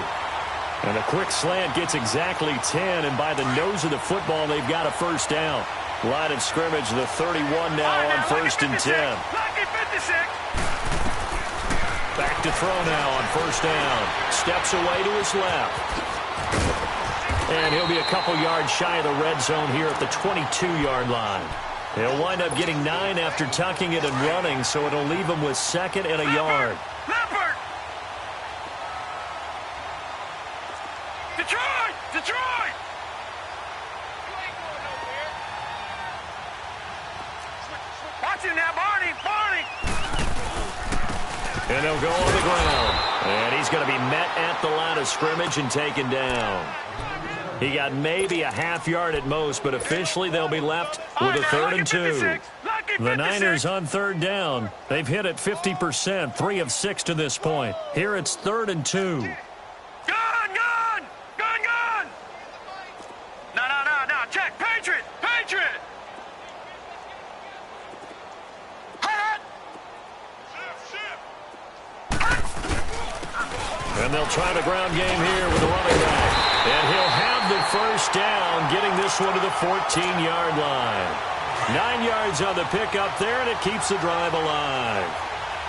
And a quick slant gets exactly 10. And by the nose of the football, they've got a 1st down. Line of scrimmage, the 31 now on 1st and 10. Lucky 56. Back to throw now on 1st down. Steps away to his left. And he'll be a couple yards shy of the red zone here at the 22-yard line. He'll wind up getting 9 after tucking it and running, so it'll leave him with 2nd and a yard. Leopard. Detroit. Detroit. You ain't going nowhere. Watch him now, Barney. Barney. And they'll go on the ground. And he's going to be met at the line of scrimmage and taken down. He got maybe a half yard at most, but officially they'll be left with a 3rd and 2. The Niners on 3rd down. They've hit it 50%, 3 of 6 to this point. Here it's 3rd and 2. Gun, gun. Gun, gun. No. Check. Patriot. Patriot. Hot. And they'll try the ground game here with the running back. And he'll have the 1st down, getting this one to the 14-yard line. 9 yards on the pickup there, and it keeps the drive alive.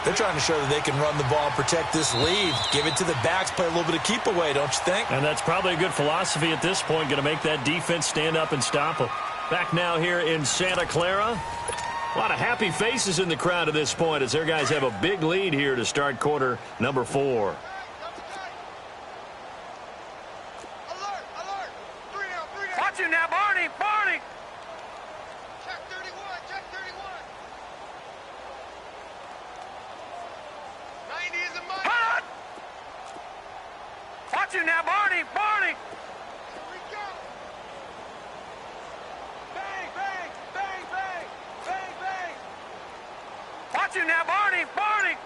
They're trying to show that they can run the ball and protect this lead. Give it to the backs, play a little bit of keep away, don't you think? And that's probably a good philosophy at this point, going to make that defense stand up and stop them. Back now here in Santa Clara. A lot of happy faces in the crowd at this point as their guys have a big lead here to start quarter number 4. Watch him now, Barney. Barney. Check 31. Check 31. 90 is a mic. Hot. Watch him now, Barney. Barney. Here we go. Bang, bang, bang, bang, bang, bang. Watch him now, Barney. Barney.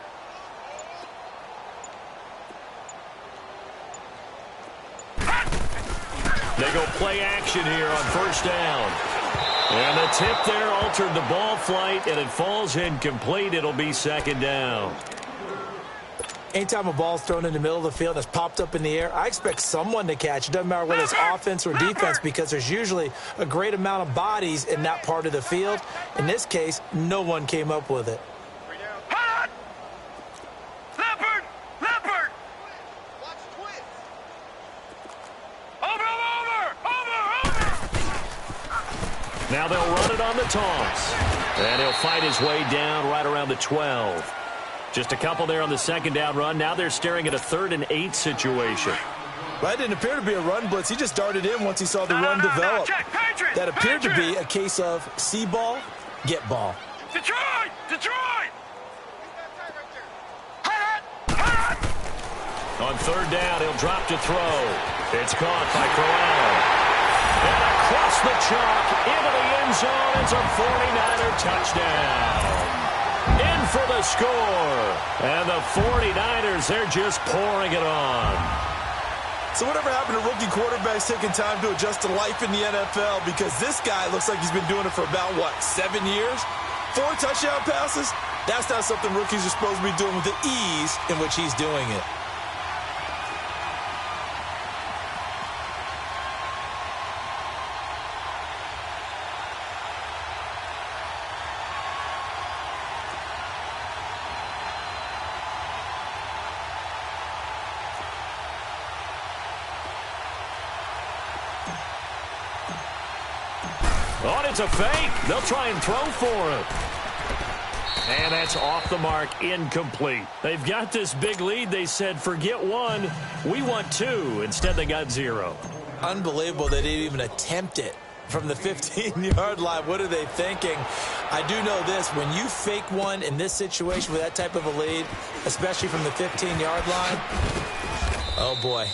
They go play action here on 1st down. And the tip there altered the ball flight, and it falls incomplete. It'll be 2nd down. Anytime a ball's thrown in the middle of the field and it's popped up in the air, I expect someone to catch. It doesn't matter whether it's offense or defense because there's usually a great amount of bodies in that part of the field. In this case, no one came up with it. Hot. Leopard. Leopard. Watch twist. Over. Now they'll run it on the toss. And he'll fight his way down right around the 12. Just a couple there on the second down run. Now they're staring at a 3rd and 8 situation. Well, that didn't appear to be a run blitz. He just darted in once he saw the run develop. That appeared to be a case of see ball, get ball. Detroit! Detroit! On 3rd down, he'll drop to throw. It's caught by Corral. And across the chalk, into the end zone. It's a 49er touchdown. In for the score. And the 49ers, they're just pouring it on. So whatever happened to rookie quarterbacks taking time to adjust to life in the NFL? Because this guy looks like he's been doing it for about, 7 years? 4 touchdown passes? That's not something rookies are supposed to be doing with the ease in which he's doing it. Oh, it's a fake. They'll try and throw for him. And that's off the mark, incomplete. They've got this big lead. They said, forget 1, we want 2. Instead, they got 0. Unbelievable they didn't even attempt it from the 15-yard line. What are they thinking? I do know this. When you fake one in this situation with that type of a lead, especially from the 15-yard line, oh, boy.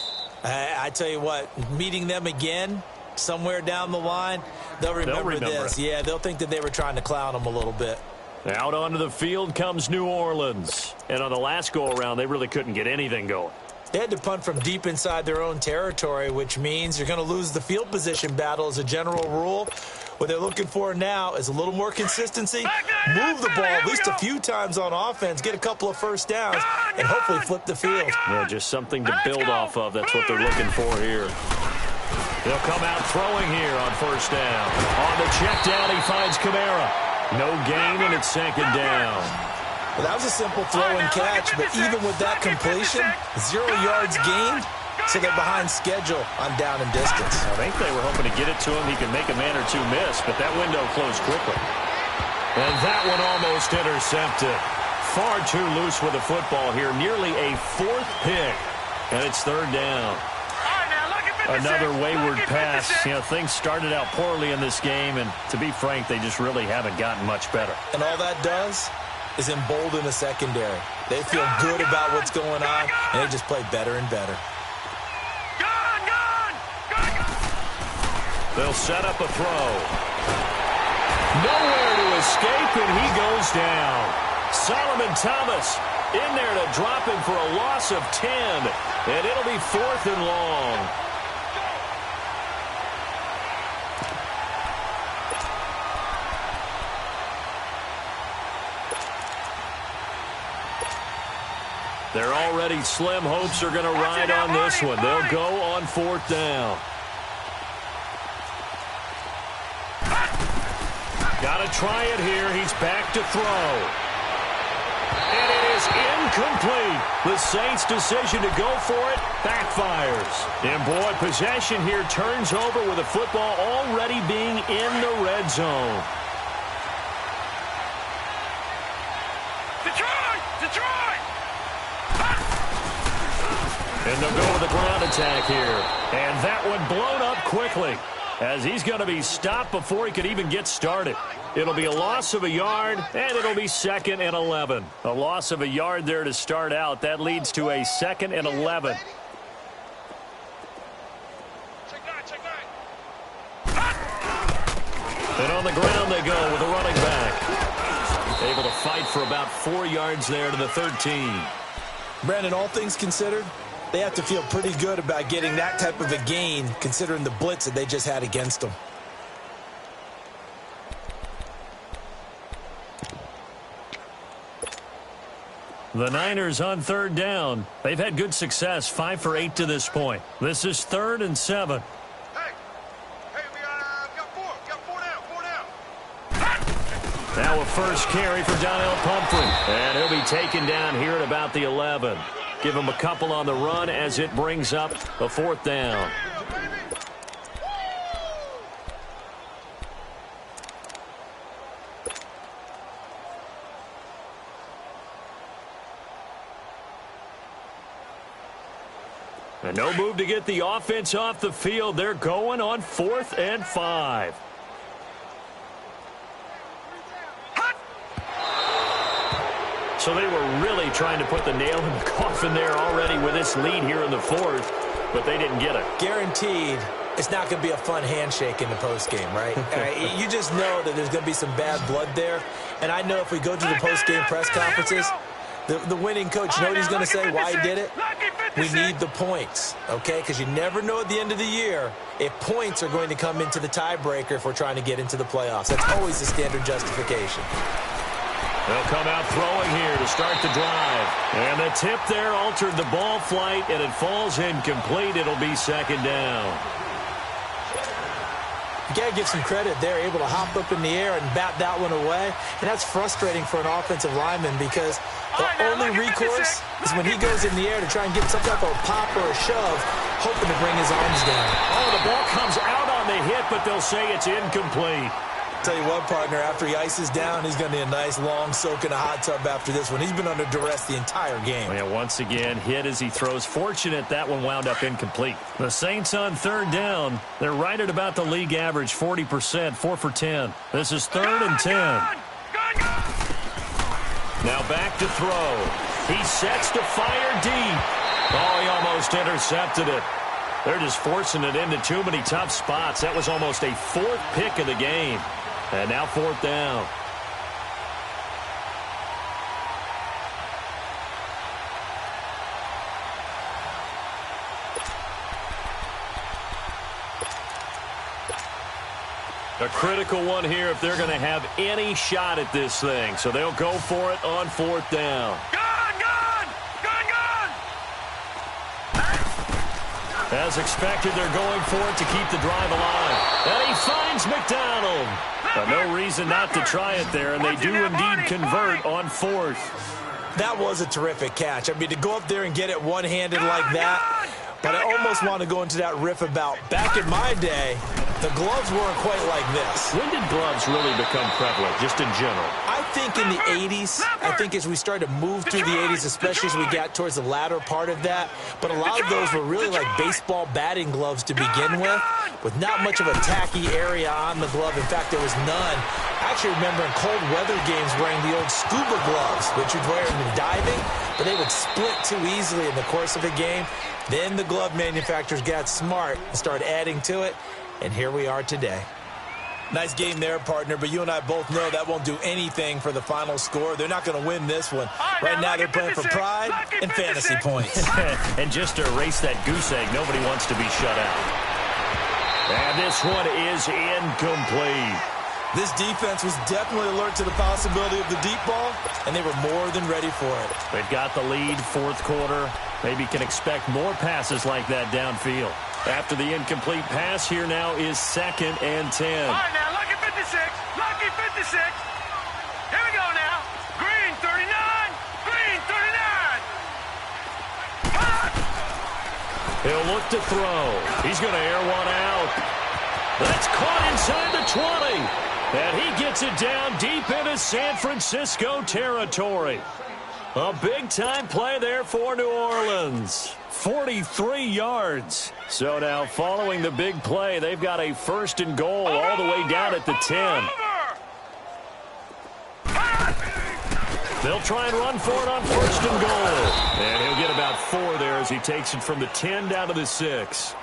I tell you what, meeting them again somewhere down the line, they'll remember this. Yeah, they'll think that they were trying to clown them a little bit. Out onto the field comes New Orleans. And on the last go-around, they really couldn't get anything going. They had to punt from deep inside their own territory, which means you're going to lose the field position battle as a general rule. What they're looking for now is a little more consistency, move the ball at least a few times on offense, get a couple of first downs, and hopefully flip the field. Yeah, just something to build off of. That's what they're looking for here. They'll come out throwing here on 1st down. On the check down, he finds Kamara. No gain, and it's 2nd down. Well, that was a simple throw and catch, but even with that completion, 0 yards gained, so they're behind schedule on down and distance. I think they were hoping to get it to him. He could make a man or 2 miss, but that window closed quickly. And that one almost intercepted. Far too loose with the football here. Nearly a 4th pick, and it's 3rd down. Another wayward pass. You know, things started out poorly in this game, and to be frank, they just really haven't gotten much better. And all that does is embolden the secondary. They feel good about what's going on, and they just play better and better. They'll set up a throw. Nowhere to escape, and he goes down. Solomon Thomas in there to drop him for a loss of 10, and it'll be 4th and long. Their already slim hopes are going to ride on this one. They'll go on 4th down. Got to try it here. He's back to throw. And it is incomplete. The Saints' decision to go for it backfires. And boy, possession here turns over with the football already being in the red zone. And they'll go with the ground attack here. And that one blown up quickly as he's going to be stopped before he could even get started. It'll be a loss of a yard, and it'll be 2nd and 11. A loss of a yard there to start out. That leads to a 2nd and 11. And on the ground they go with the running back. Able to fight for about 4 yards there to the 13. Brandon, all things considered, they have to feel pretty good about getting that type of a gain considering the blitz that they just had against them. The Niners on 3rd down. They've had good success, 5 for 8 to this point. This is 3rd and 7. We got 4 down. Now a first carry for Donnell Pumphrey. And he'll be taken down here at about the 11. Give him a couple on the run as it brings up a 4th down. And no move to get the offense off the field. They're going on 4th and 5. So they were really trying to put the nail in the coffin there already with this lead here in the 4th, but they didn't get it. Guaranteed it's not going to be a fun handshake in the postgame, right? You just know that there's going to be some bad blood there. And I know if we go to the postgame press conferences, the winning coach, you know what he's going to say, why he did it? We need the points, okay? Because you never know at the end of the year if points are going to come into the tiebreaker if we're trying to get into the playoffs. That's always the standard justification. They'll come out throwing here to start the drive. And the tip there altered the ball flight, and it falls incomplete. It'll be 2nd down. You got to give some credit there, able to hop up in the air and bat that one away. And that's frustrating for an offensive lineman because the only recourse is when he goes in the air to try and get some type of a pop or a shove, hoping to bring his arms down. Oh, the ball comes out on the hit, but they'll say it's incomplete. Tell you what, partner, after he ices down, he's going to need a nice long soak in a hot tub after this one. He's been under duress the entire game. Yeah, once again, hit as he throws. Fortunate that one wound up incomplete. The Saints on 3rd down. They're right at about the league average, 40%, 4 for 10. This is 3rd and 10. Now back to throw. He sets to fire deep. Oh, he almost intercepted it. They're just forcing it into too many tough spots. That was almost a 4th pick of the game. And now 4th down. A critical one here if they're going to have any shot at this thing. So they'll go for it on 4th down. As expected, they're going for it to keep the drive alive. And he finds McDonald. No reason not to try it there, and they do indeed convert on 4th. That was a terrific catch. I mean, to go up there and get it one-handed like that, but I almost want to go into that riff about back in my day, the gloves weren't quite like this. When did gloves really become prevalent, just in general? I think in the 80s. I think as we started to move through the 80s, especially as we got towards the latter part of that. But a lot of those were really like baseball batting gloves to begin with not much of a tacky area on the glove. In fact, there was none. I actually remember in cold weather games wearing the old scuba gloves, which you'd wear in diving, but they would split too easily in the course of a game. Then the glove manufacturers got smart and started adding to it, and here we are today. Nice game there, partner, but you and I both know that won't do anything for the final score. They're not going to win this one. Right now they're playing for pride and fantasy points. And just to erase that goose egg, nobody wants to be shut out. And this one is incomplete. This defense was definitely alert to the possibility of the deep ball, and they were more than ready for it. They've got the lead, 4th quarter. Maybe can expect more passes like that downfield. After the incomplete pass, here now is 2nd and 10. All right, now, lucky 56. Lucky 56. Here we go now. Green 39. Green 39. He'll look to throw. He's going to air one out. That's caught inside the 20. And he gets it down deep into San Francisco territory. A big-time play there for New Orleans. 43 yards. So now following the big play, they've got a 1st and goal all the way down at the 10. They'll try and run for it on 1st and goal. And he'll get about 4 there as he takes it from the 10 down to the 6.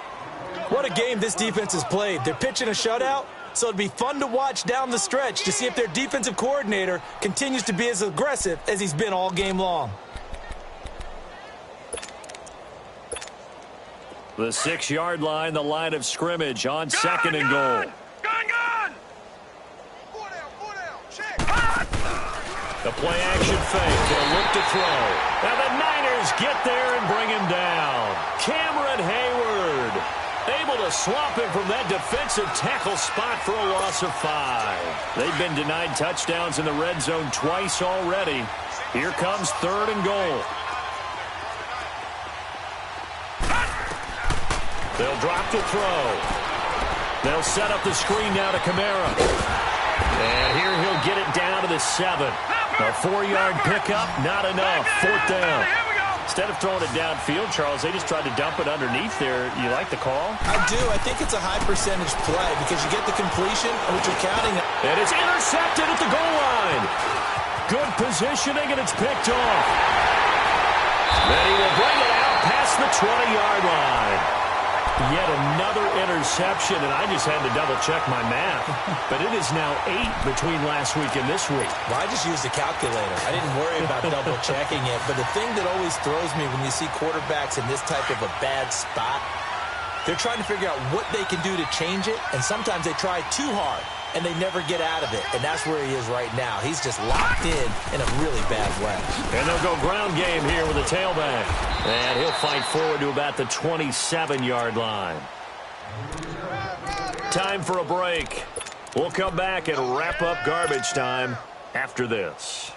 What a game this defense has played. They're pitching a shutout, so it'd be fun to watch down the stretch to see if their defensive coordinator continues to be as aggressive as he's been all game long. The 6-yard line, the line of scrimmage on 2nd and goal. Gun! The play-action fake. They'll look to throw. And the Niners get there and bring him down. Cameron Hayward able to swap him from that defensive tackle spot for a loss of 5. They've been denied touchdowns in the red zone twice already. Here comes 3rd and goal. They'll drop to throw. They'll set up the screen now to Kamara. And here he'll get it down to the 7. A 4-yard pickup, not enough. 4th down. Instead of throwing it downfield, Charles, they just tried to dump it underneath there. You like the call? I do. I think it's a high percentage play because you get the completion, which you're counting. And it's intercepted at the goal line. Good positioning, and it's picked off. Then he will bring it out past the 20-yard line. Yet another interception, and I just had to double-check my math. But it is now 8 between last week and this week. Well, I just used a calculator. I didn't worry about double-checking it. But the thing that always throws me when you see quarterbacks in this type of a bad spot, they're trying to figure out what they can do to change it, and sometimes they try too hard, and they never get out of it. And that's where he is right now. He's just locked in a really bad way. And they'll go ground game here with a tailback. And he'll fight forward to about the 27-yard line. Time for a break. We'll come back and wrap up garbage time after this.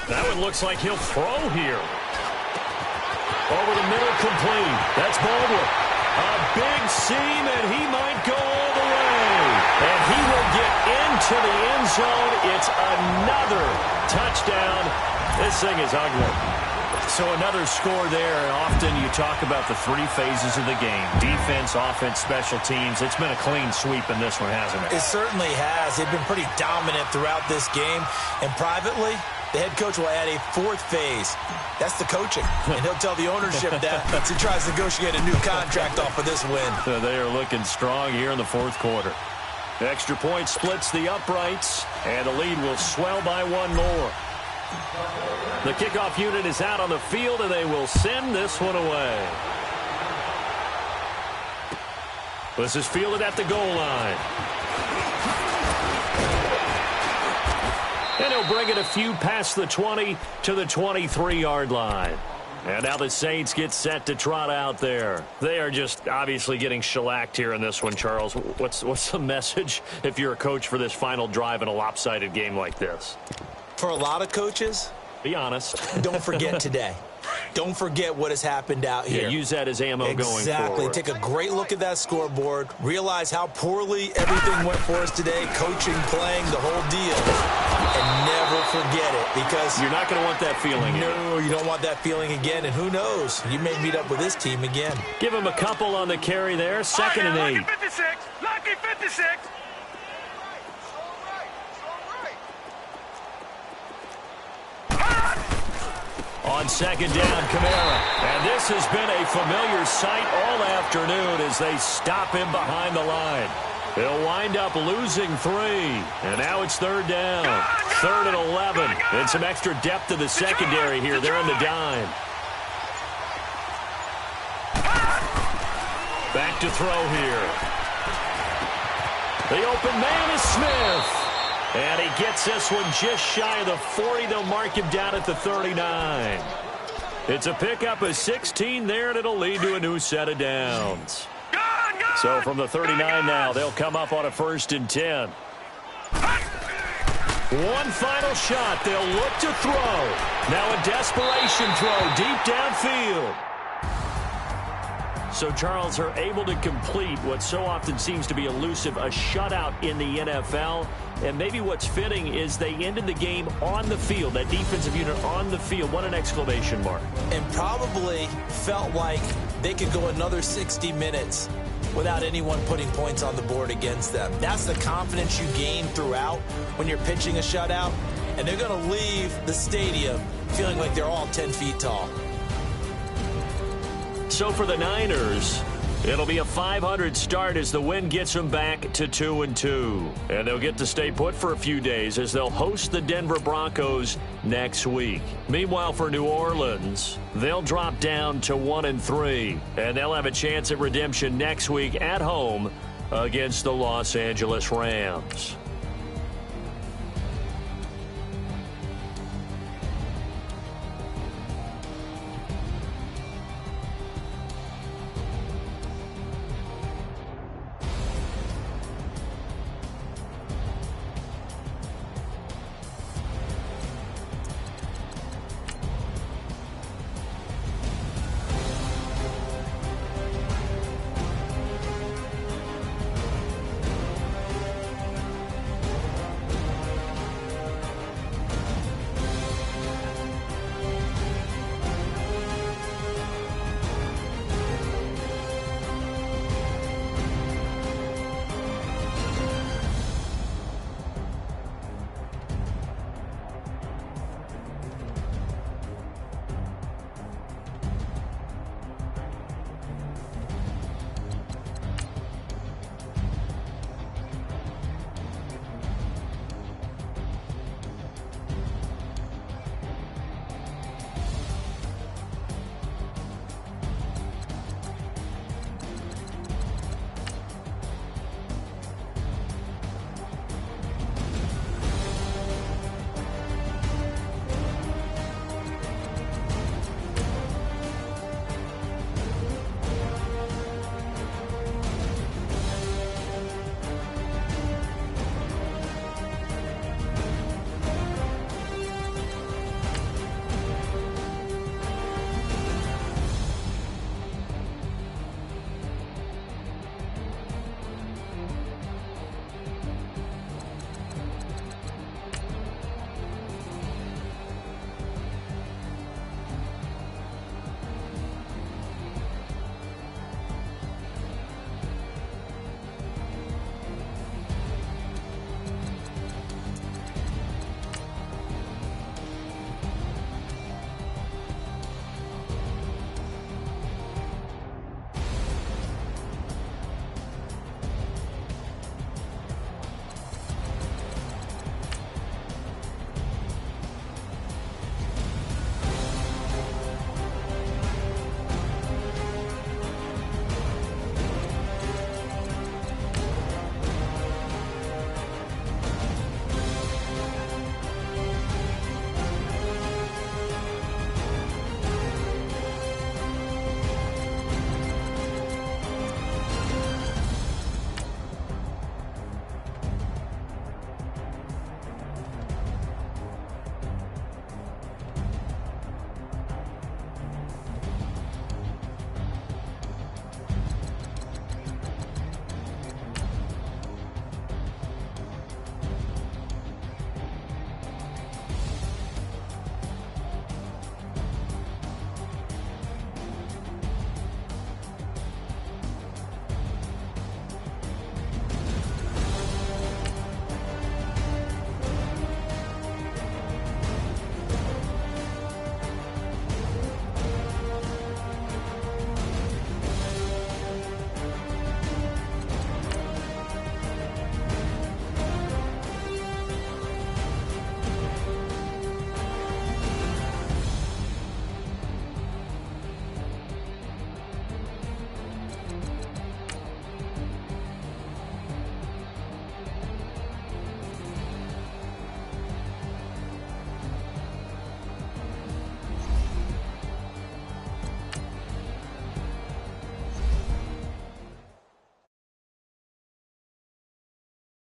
That one looks like he'll throw here. Over the middle, complete. That's Baldwin. A big seam, and he might go all the way. And he will get into the end zone. It's another touchdown. This thing is ugly. So another score there. Often you talk about the 3 phases of the game. Defense, offense, special teams. It's been a clean sweep in this one, hasn't it? It certainly has. They've been pretty dominant throughout this game. And privately, the head coach will add a 4th phase. That's the coaching. And he'll tell the ownership that as he tries to negotiate a new contract off of this win. So they are looking strong here in the 4th quarter. Extra point splits the uprights, and the lead will swell by 1 more. The kickoff unit is out on the field, and they will send this one away. This is fielded at the goal line. And he'll bring it a few past the 20 to the 23-yard line. And now the Saints get set to trot out there. They are just obviously getting shellacked here in this one, Charles. What's the message if you're a coach for this final drive in a lopsided game like this? For a lot of coaches, be honest. Don't forget today. Don't forget what has happened out here. Yeah, use that as ammo going forward. Exactly. Take a great look at that scoreboard. Realize how poorly everything went for us today. Coaching, playing, the whole deal. And never forget it because you're not going to want that feeling. No, you don't want that feeling again. And who knows? You may meet up with this team again. Give him a couple on the carry there. 2nd and 8. Lucky 56. Lucky 56. On 2nd down, Kamara. And this has been a familiar sight all afternoon as they stop him behind the line. They'll wind up losing 3. And now it's 3rd down. 3rd and 11. And some extra depth to the secondary here. They're in the dime. Back to throw here. The open man is Smith. And he gets this one just shy of the 40. They'll mark him down at the 39. It's a pickup of 16 there, and it'll lead to a new set of downs. So from the 39 now, they'll come up on a 1st and 10. One final shot. They'll look to throw. Now a desperation throw deep downfield. So Charles are able to complete what so often seems to be elusive, a shutout in the NFL. And maybe what's fitting is they ended the game on the field, that defensive unit on the field. What an exclamation mark. And probably felt like they could go another 60 minutes without anyone putting points on the board against them. That's the confidence you gain throughout when you're pitching a shutout. And they're going to leave the stadium feeling like they're all 10 feet tall. So for the Niners, it'll be a .500 start as the win gets them back to 2-2. And they'll get to stay put for a few days as they'll host the Denver Broncos next week. Meanwhile, for New Orleans, they'll drop down to 1-3. And they'll have a chance at redemption next week at home against the Los Angeles Rams.